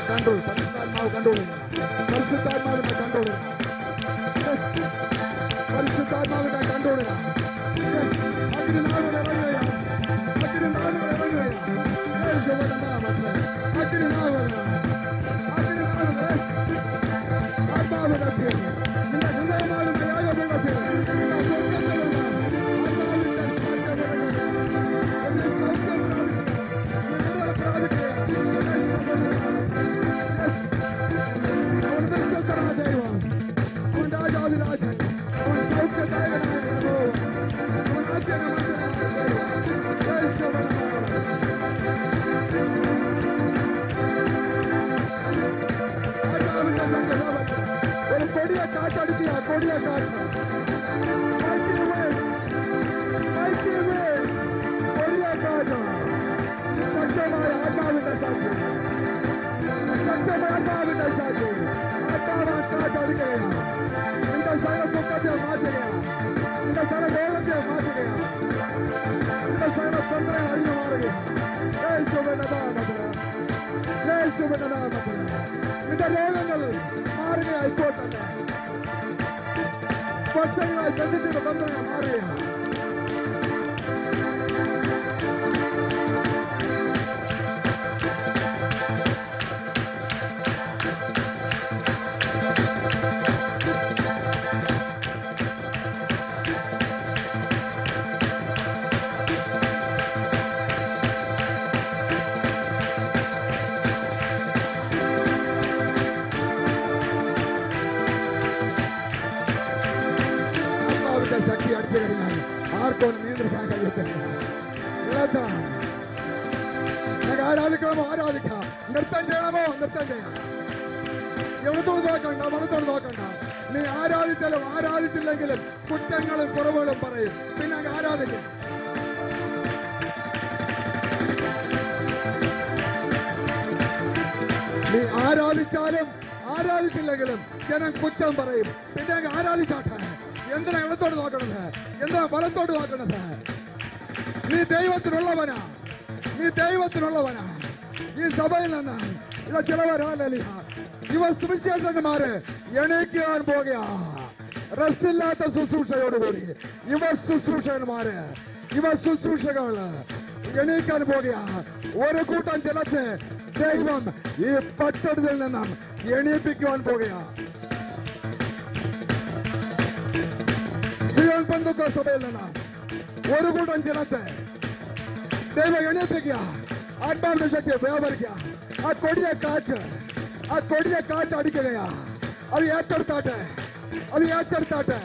കൺട്രോൾ പരിശുദ്ധാത്മാവ് കൺട്രോൾ പരിശുദ്ധാത്മാവിന്റെ കൺട്രോൾ പരിശുദ്ധാത്മാവിന്റെ കൺട്രോൾ അഗ്നി നാളുകൾ ഇറങ്ങുകയാണ് അഗ്നി നാളുകൾ ഇറങ്ങുകയാണ് അഗ്നി നാളുകൾ ആത്മാവിന്റെ നിന്റെ ഹൃദയമാകുന്ന യാഗപീഠത്തിൽ ഒരു കൊടിയ കാറ്റടിക്കുക കൊടിയ കാറ്റ് കൊടിയ കാറ്റ് ശക്തമായ ആത്മാവിന്റെ സാക്ഷി ശക്തമായ ആത്മാവിന്റെ സാക്ഷി ആത്മാവാൻ കാറ്റടിക്കുകയാണ് നിന്റെ സ്ഥല ദുഃഖത്തെ മാറ്റുകയാണ് നിന്റെ സ്ഥല ലോകത്തെ മാറ്റുകയാണ് നിന്റെ സ്ഥല തൊണ്ടയെ അഴിഞ്ഞു മാറുകയാണ് യേശുവിന്റെ നാമത്തിൽ നിന്റെ രോഗങ്ങൾ മാറുകയായി പോട്ടെ വർഷങ്ങളായി ബന്ധിച്ചിട്ട് ബന്ധങ്ങൾ മാറുകയാണ് ശക്തി അടിച്ചു കഴിഞ്ഞാൽ ആർക്കും നിയന്ത്രിക്കാൻ കഴിയത്തില്ല. ഞങ്ങൾക്ക് ആരാധിക്കണമോ ആരാധിക്കാം, നൃത്തം ചെയ്യണമോ നൃത്തം ചെയ്യാം. എവിടത്തോട് നോക്കണ്ട, മതത്തോട് നോക്കണ്ട. നീ ആരാധിച്ചാലും ആരാധിച്ചില്ലെങ്കിലും കുറ്റങ്ങളും കുറവുകളും പറയും. പിന്നെ അങ്ങ് ആരാധിക്കും. നീ ആരാധിച്ചാലും ആരാധിച്ചില്ലെങ്കിലും ജനം കുറ്റം പറയും. പിന്നെ അങ്ങ് ആരാധിച്ചാട്ടെ. എന്തിനാ ഇടത്തോട് നോക്കണത്, എന്തിനാ വലത്തോട് നോക്കണത്? നീ ദൈവത്തിനുള്ളവനാ, നീ ദൈവത്തിനുള്ളവനാ. ഈ സഭയിൽ നിന്ന് ഇവിടെ ചിലവരാലിയ യുവ സുവിശേഷന്മാര് എണീക്കാൻ പോകുക. റെസ്റ്റില്ലാത്ത ശുശ്രൂഷയോടുകൂടി യുവ ശുശ്രൂഷകന്മാര് യുവ ശുശ്രൂഷകള് എണീക്കാൻ പോകുക. ഒരു കൂട്ടം ജനത്തെ ദൈവം ഈ പട്ടണത്തിൽ നിന്നും എണീപ്പിക്കുവാൻ പോകുക. സിയോൻ പെന്തക്കോസ്ത് സഭയിൽ നിന്ന് ഒരു കൂട്ടം ജനത്തെ ദൈവം എണീപ്പിക്കുക. ആത്മാവിന്റെ ശക്തി വ്യാപരിക്കുക. ആ കൊടിയ കാറ്റ് അടിക്കുകയാ. അത് ഏറ്റെടുത്താട്ടെ, അത് ഏറ്റെടുത്താട്ടെ.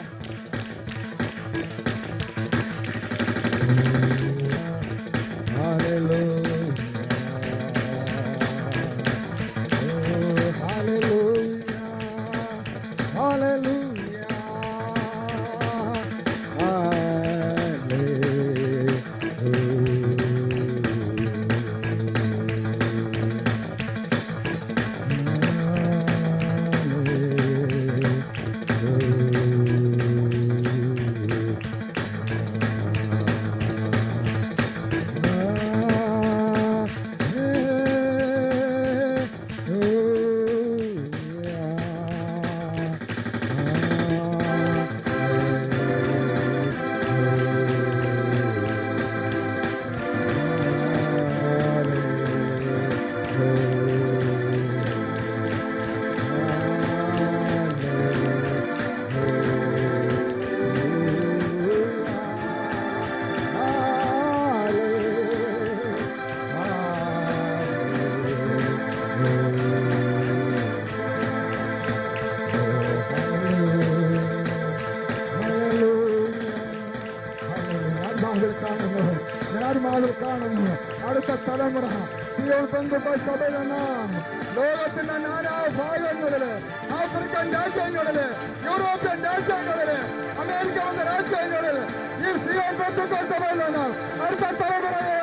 അടുത്ത തലമുറ സിയോൻ പെന്തക്കോസ്ത് സഭയിൽ നിന്നും ലോകത്തിന്റെ നാനാ ഭാഗങ്ങളില്, ആഫ്രിക്കൻ രാജ്യങ്ങളില്, യൂറോപ്യൻ രാജ്യങ്ങളില്, അമേരിക്ക വന്ന രാജ്യങ്ങളില് ഈ സിയോൻ പെന്തക്കോസ്ത് സഭയിൽ നിന്നും അടുത്ത തലമുറയെ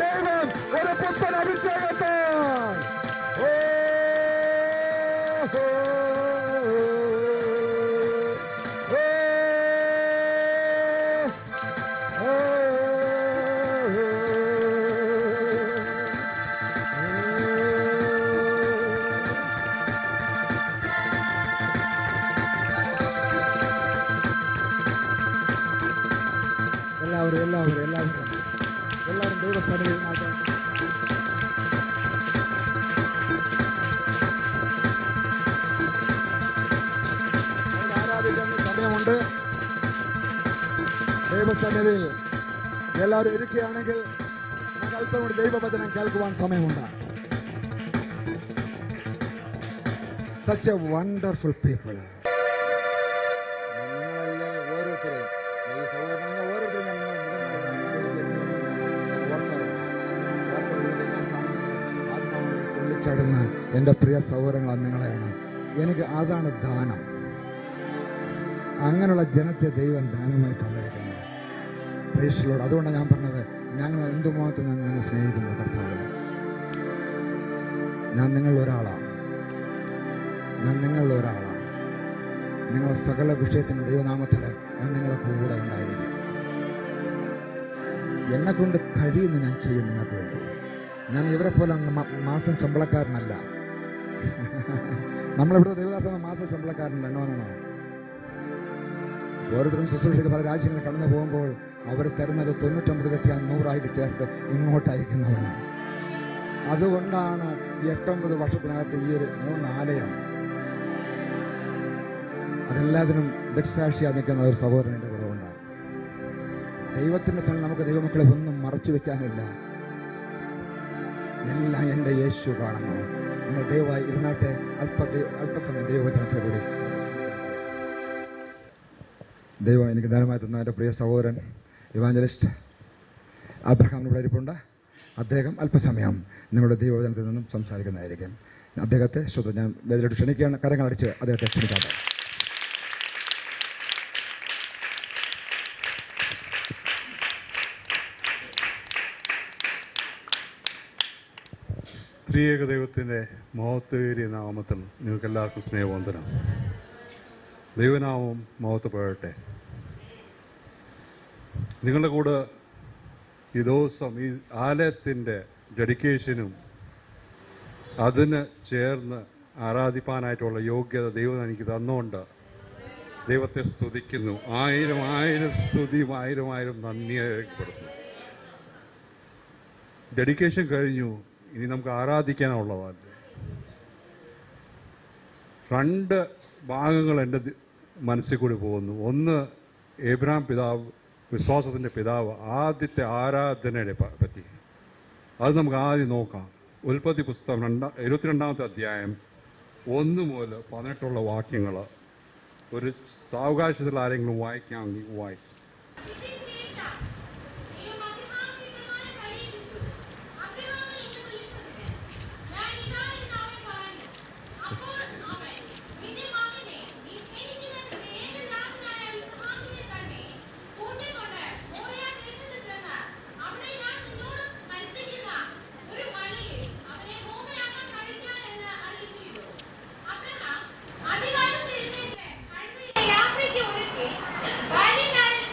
ദൈവം ഒരു പുത്തൻ അഭിഷേകത്തെ എല്ലാവരും ദൈവസ്ഥാനങ്ങളിൽ മാറ്റാം. ആരാധിക്കുന്ന സമയമുണ്ട്. ദൈവസന്നിധിയിൽ എല്ലാവരും ഇരിക്കുകയാണെങ്കിൽ നമുക്ക് അല്പം കൂടി ദൈവവചനം കേൾക്കുവാൻ സമയമുണ്ട്. Such a wonderful people. നിങ്ങളല്ലേ ഓരോരുത്തരെയും ഈ സഹോദരങ്ങൾ ഓരോരുത്തരും തുള്ളിച്ചാടുന്ന എൻ്റെ പ്രിയ സഹോദരങ്ങൾ നിങ്ങളെയാണ്. എനിക്ക് അതാണ് ദാനം. അങ്ങനെയുള്ള ജനത്തെ ദൈവം ദാനമായി തന്നിരിക്കുന്നത്. പ്രേക്ഷകരോട് അതുകൊണ്ടാണ് ഞാൻ പറഞ്ഞത്, ഞങ്ങൾ എന്തുമാത്രം നിങ്ങൾ സ്നേഹിക്കുന്നു കർത്താവ്. ഞാൻ നിങ്ങളൊരാളാണ്. നിങ്ങളെ സകല വിഷയത്തിനും ദൈവനാമത്തിൽ ഞാൻ നിങ്ങളെ കൂടെ ഉണ്ടായിരിക്കും. എന്നെ കൊണ്ട് കഴിയുന്നു ഞാൻ ചെയ്യും നിങ്ങൾക്ക് വേണ്ടി. ഞാൻ ഇവരെ പോലെ മാസം ശമ്പളക്കാരനല്ല. നമ്മളിവിടെ ദൈവദാസ മാസം ശമ്പളക്കാരനല്ല. എന്നോ ഓരോരുത്തരും ശുശ്രൂഷയ്ക്ക് പല രാജ്യങ്ങളിൽ കടന്നു പോകുമ്പോൾ അവർ തരുന്നത് 99 കെട്ടിയാൽ 100 ചേർത്ത് ഇങ്ങോട്ട് അയക്കുന്നവനാണ്. അതുകൊണ്ടാണ് 8-9 വർഷത്തിനകത്ത് ഈ ഒരു 3 ആലയം അതെല്ലാത്തിനും ദക്ഷസാക്ഷിയായി നിൽക്കുന്ന ഒരു സഹോദരൻ എൻ്റെ കൂടെ ഉണ്ടാകും. ദൈവത്തിൻ്റെ സ്ഥലം നമുക്ക് ദൈവമക്കളെ ഒന്നും മറച്ചു വെക്കാനില്ല. എല്ലാം എൻ്റെ യേശു കാണുന്നു. നിങ്ങൾ ദയവായി ഇരുന്നാട്ടെ. അല്പസമയം ദൈവവചനത്തെ കൂടി ദൈവം എനിക്ക് ധാരാളമായി തന്ന എൻ്റെ പ്രിയ സഹോദരൻ ഇവാഞ്ചലിസ്റ്റ് അബ്രഹാമിന് ഇവിടെ ഇരിപ്പുണ്ട്. അദ്ദേഹം അല്പസമയം നിങ്ങളുടെ ദൈവവചനത്തിൽ നിന്നും സംസാരിക്കുന്നതായിരിക്കും. അദ്ദേഹത്തെ ഞാൻ വേദിയിലോട്ട് ക്ഷണിക്കുകയാണ്. കരങ്ങളടിച്ച് അദ്ദേഹത്തെ ക്ഷണിക്കാതെ. ത്രിയേക ദൈവത്തിൻ്റെ മഹത്വേറിയ നാമത്തിൽ നിങ്ങൾക്ക് എല്ലാവർക്കും സ്നേഹവന്ദനം. ദൈവനാമം മഹത്വപ്പെടട്ടെ. നിങ്ങളുടെ കൂടെ ഈ ദിവസം ഈ ആലയത്തിൻ്റെ ഡെഡിക്കേഷനും അതിന് ചേർന്ന് ആരാധിപ്പാനായിട്ടുള്ള യോഗ്യത ദൈവം എനിക്ക് തന്നുകൊണ്ട് ദൈവത്തെ സ്തുതിക്കുന്നു. 1000 സ്തുതിയും 1000 നന്ദി രേഖപ്പെടുത്തുന്നു. ഡെഡിക്കേഷൻ കഴിഞ്ഞു, ഇനി നമുക്ക് ആരാധിക്കാനുള്ളതല്ല. 2 ഭാഗങ്ങൾ എൻ്റെ മനസ്സിൽ കൂടി പോകുന്നു. ഒന്ന്, ഏബ്രഹാം പിതാവ്, വിശ്വാസത്തിൻ്റെ പിതാവ്, ആദ്യത്തെ ആരാധനയെ പറ്റി. അത് നമുക്ക് ആദ്യം നോക്കാം. ഉൽപ്പത്തി പുസ്തകം 22-ാമത്തെ അധ്യായം 1 മുതൽ 18 വാക്യങ്ങൾ ഒരു സാവകാശത്തിൽ ആരെങ്കിലും വായിക്കാമെങ്കിൽ വായിക്കും. അതികാലത്ത് എഴുന്നേറ്റ് കഴുതയെ യാത്രയ്ക്ക് ഒരുക്കി ബാല്യക്കാരൻ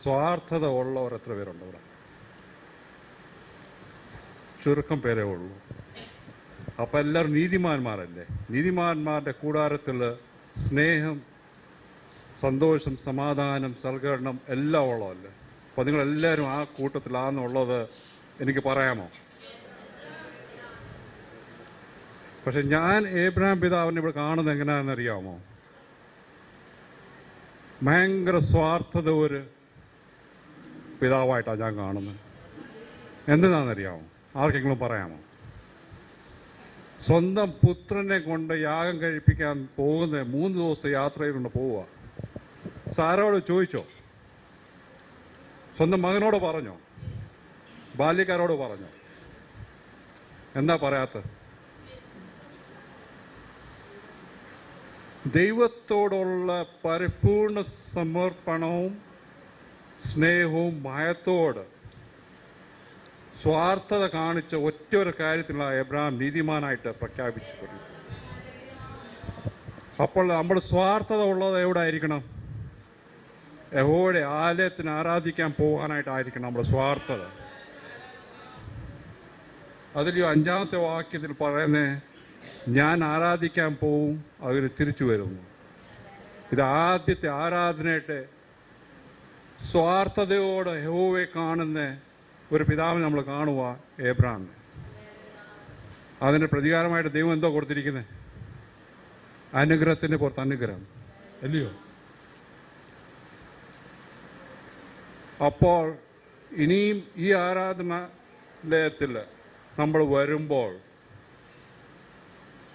സ്വാർത്ഥത ഉള്ളവർ എത്ര പേരുണ്ട് ഇവിടെ? ചുരുക്കം പേരേ ഉള്ളൂ. അപ്പം എല്ലാവരും നീതിമാന്മാരല്ലേ? നീതിമാന്മാരുടെ കൂടാരത്തിൽ സ്നേഹം, സന്തോഷം, സമാധാനം, സൽക്കരണം എല്ലാം ഉള്ളതല്ലേ? അപ്പം നിങ്ങളെല്ലാവരും ആ കൂട്ടത്തിലാണെന്നുള്ളത് എനിക്ക് പറയാമോ? പക്ഷെ ഞാൻ ഏബ്രഹാം പിതാവിനെ ഇവിടെ കാണുന്നത് എങ്ങനെയാണെന്നറിയാമോ? ഭയങ്കര സ്വാർത്ഥത ഒരു പിതാവായിട്ടാണ് ഞാൻ കാണുന്നത്. എന്തിനാണെന്നറിയാമോ? ആർക്കെങ്കിലും പറയാമോ? സ്വന്തം പുത്രനെ കൊണ്ട് യാഗം കഴിപ്പിക്കാൻ പോകുന്ന 3 ദിവസത്തെ യാത്രയിൽ കൊണ്ട് പോവുക. സാരോട് ചോദിച്ചോ? സ്വന്തം മകനോട് പറഞ്ഞോ? ബാല്യക്കാരോട് പറഞ്ഞോ? എന്താ പറയാത്ത? ദൈവത്തോടുള്ള പരിപൂർണ സമർപ്പണവും സ്നേഹവും ഭയത്തോട് സ്വാർത്ഥത കാണിച്ച ഒറ്റ ഒരു കാര്യത്തിലുള്ള എബ്രഹാം നീതിമാനായിട്ട് പ്രഖ്യാപിച്ചിട്ടുണ്ട്. അപ്പോൾ നമ്മൾ സ്വാർത്ഥത ഉള്ളത് എവിടെ ആയിരിക്കണം? യഹോവയുടെ ആലയത്തിന് ആരാധിക്കാൻ പോകാനായിട്ടായിരിക്കണം നമ്മുടെ സ്വാർത്ഥത. അതിൽ 5-ാമത്തെ വാക്യത്തിൽ പറയുന്നേ, ഞാൻ ആരാധിക്കാൻ പോവും, അതിന് തിരിച്ചു വരുന്നു. ഇത് ആദ്യത്തെ ആരാധനയായിട്ട് സ്വാർത്ഥതയോടെ യഹോവയെ കാണുന്ന ഒരു പിതാവിനെ നമ്മൾ കാണുക ഏബ്രഹാമിനെ. അതിന് പ്രതികാരമായിട്ട് ദൈവം എന്തോ കൊടുത്തിരിക്കുന്നത്? അനുഗ്രഹത്തിന് പുറത്ത് അനുഗ്രഹം, അല്ലയോ? അപ്പോൾ ഇനിയും ഈ ആരാധനാലയത്തിൽ നമ്മൾ വരുമ്പോൾ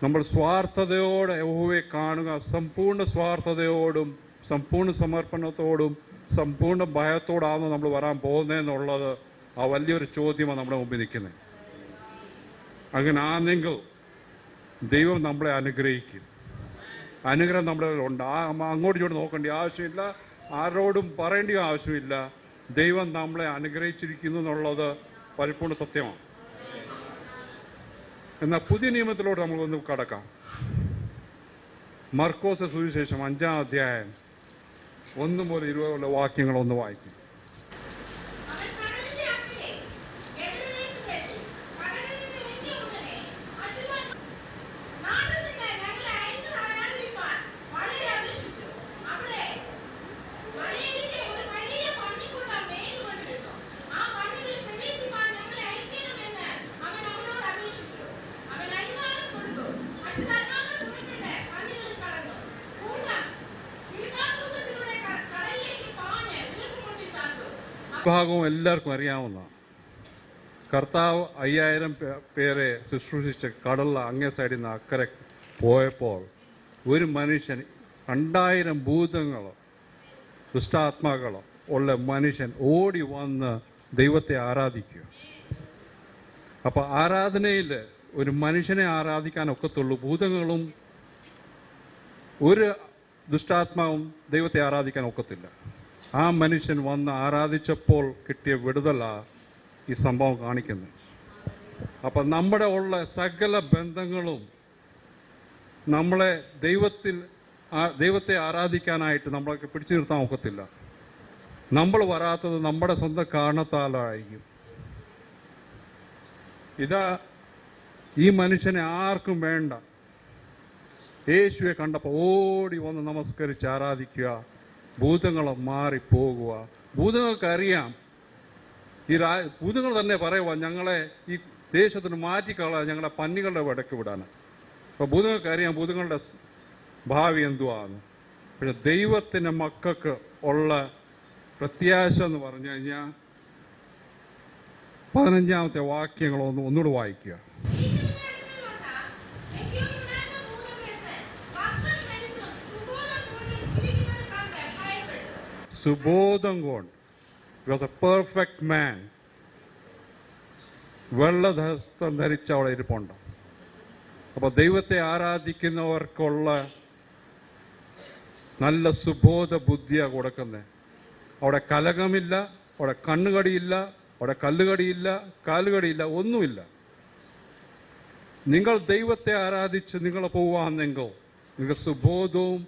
നമ്മൾ സ്വാർത്ഥതയോടെ യഹോവയെ കാണുക. സമ്പൂർണ്ണ സ്വാർത്ഥതയോടും സമ്പൂർണ്ണ സമർപ്പണത്തോടും സമ്പൂർണ്ണ ഭയത്തോടാണോ നമ്മൾ വരാൻ പോകുന്നതെന്നുള്ളത് ആ വലിയൊരു ചോദ്യമാണ് നമ്മുടെ മുമ്പിൽ നിൽക്കുന്നത്. അങ്ങനെ ആണെങ്കിൽ ദൈവം നമ്മളെ അനുഗ്രഹിക്കും. അനുഗ്രഹം നമ്മുടെ ഉണ്ട്. അങ്ങോട്ടും ഇങ്ങോട്ട് നോക്കേണ്ട ആവശ്യമില്ല, ആരോടും പറയേണ്ട ആവശ്യമില്ല. ദൈവം നമ്മളെ അനുഗ്രഹിച്ചിരിക്കുന്നു എന്നുള്ളത് പരിപൂർണ്ണ സത്യമാണ്. എന്നാൽ പുതിയ നിയമത്തിലോട്ട് നമ്മളൊന്ന് കടക്കാം. മർക്കോസ് സുവിശേഷം 5-ാം അധ്യായം 1 മുതൽ 20 വാക്യങ്ങളൊന്ന് വായിക്കും. ഭാഗവും എല്ലാവർക്കും അറിയാവുന്ന കർത്താവ് 5000 പേരെ ശുശ്രൂഷിച്ച് കടലിൽ അങ്ങേ സൈഡിൽ നിന്ന് അക്കരെ പോയപ്പോൾ ഒരു മനുഷ്യൻ 2000 ഭൂതങ്ങളോ ദുഷ്ടാത്മാക്കളോ ഉള്ള മനുഷ്യൻ ഓടി വന്ന് ദൈവത്തെ ആരാധിക്കുക. അപ്പൊ ആരാധനയിൽ ഒരു മനുഷ്യനെ ആരാധിക്കാൻ ഒക്കത്തുള്ളൂ. ഭൂതങ്ങളും ഒരു ദുഷ്ടാത്മാവും ദൈവത്തെ ആരാധിക്കാൻ ഒക്കത്തില്ല. ആ മനുഷ്യൻ വന്ന് ആരാധിച്ചപ്പോൾ കിട്ടിയ വിടുതലാ ഈ സംഭവം കാണിക്കുന്നത്. അപ്പൊ നമ്മുടെ ഉള്ള സകല ബന്ധങ്ങളും നമ്മളെ ദൈവത്തെ ആരാധിക്കാനായിട്ട് നമ്മളൊക്കെ പിടിച്ചു നിർത്താൻ ഒക്കത്തില്ല. നമ്മൾ വരാത്തത് നമ്മുടെ സ്വന്തം കാരണത്താലായിരിക്കും. ഇതാ ഈ മനുഷ്യനെ ആർക്കും വേണ്ട. യേശുവെ കണ്ടപ്പോൾ ഓടി വന്ന് നമസ്കരിച്ച് ആരാധിക്കുക. ഭൂതങ്ങളെ മാറിപ്പോകുക. ഭൂതങ്ങൾക്കറിയാം, ഭൂതങ്ങൾ തന്നെ പറയുക ഞങ്ങളെ ഈ ദേശത്തിന് മാറ്റിക്കള, ഞങ്ങളെ പന്നികളുടെ ഇടയ്ക്ക് വിടാനാണ്. അപ്പൊ ഭൂതങ്ങൾക്കറിയാം ഭൂതങ്ങളുടെ ഭാവി എന്തുവാന്ന്. പക്ഷെ ദൈവത്തിന്റെ മക്കൾക്ക് ഉള്ള പ്രത്യാശ എന്ന് പറഞ്ഞു കഴിഞ്ഞാൽ 15-ാമത്തെ വാക്യങ്ങൾ ഒന്നുകൂടെ വായിക്കുക. സുബോധം കൊണ്ട് വാസ് എ പെർഫെക്റ്റ് മാൻ. വെള്ളധസ്ത്രം ധരിച്ച അവിടെ ഇരിപ്പുണ്ട്. അപ്പൊ ദൈവത്തെ ആരാധിക്കുന്നവർക്കുള്ള നല്ല സുബോധ ബുദ്ധിയാ കൊടുക്കുന്നത്. അവിടെ കലകമില്ല, അവിടെ കണ്ണുകടിയില്ല, അവിടെ കല്ലുകടിയില്ല, കാലുകടിയില്ല, ഒന്നുമില്ല. നിങ്ങൾ ദൈവത്തെ ആരാധിച്ച് നിങ്ങൾ പോവാന്നെങ്കിൽ നിങ്ങൾക്ക് സുബോധവും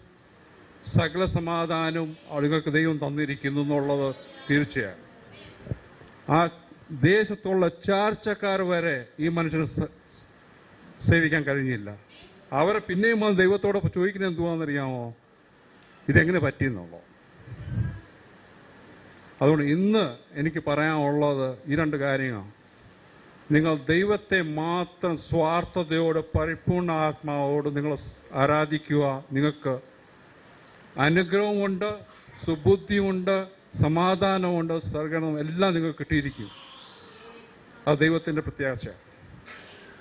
സകല സമാധാനവും നിങ്ങൾക്ക് ദൈവം തന്നിരിക്കുന്നു എന്നുള്ളത് തീർച്ചയാണ്. ആ ദേശത്തുള്ള ചാർച്ചക്കാർ വരെ ഈ മനുഷ്യനെ സേവിക്കാൻ കഴിഞ്ഞില്ല. അവരെ പിന്നെയും വന്ന് ദൈവത്തോട് ചോദിക്കുന്നത് എന്തുവാണെന്നറിയാമോ? ഇതെങ്ങനെ പറ്റിയെന്നുള്ളൂ. അതുകൊണ്ട് ഇന്ന് എനിക്ക് പറയാനുള്ളത് ഈ രണ്ട് കാര്യങ്ങളാണ്. നിങ്ങൾ ദൈവത്തെ മാത്രം സ്വാർത്ഥതയോട് പരിപൂർണ ആത്മാവോട് നിങ്ങൾ ആരാധിക്കുക. നിങ്ങൾക്ക് അനുഗ്രഹമുണ്ട്, സുബുദ്ധിയുണ്ട്, സമാധാനമുണ്ട്, സർഗണം എല്ലാം നിങ്ങൾക്ക് കിട്ടിയിരിക്കും. അത് ദൈവത്തിൻ്റെ പ്രത്യാശ.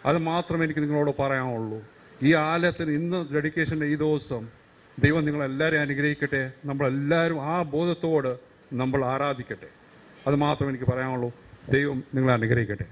അത് മാത്രമേ എനിക്ക് നിങ്ങളോട് പറയാനുള്ളൂ. ഈ ആലയത്തിന് ഇന്ന് ഡെഡിക്കേഷൻ്റെ ഈ ദിവസം ദൈവം നിങ്ങളെല്ലാവരെയും അനുഗ്രഹിക്കട്ടെ. നമ്മളെല്ലാവരും ആ ബോധത്തോട് നമ്മൾ ആരാധിക്കട്ടെ. അത് മാത്രമേ എനിക്ക് പറയാനുള്ളൂ. ദൈവം നിങ്ങളെ അനുഗ്രഹിക്കട്ടെ.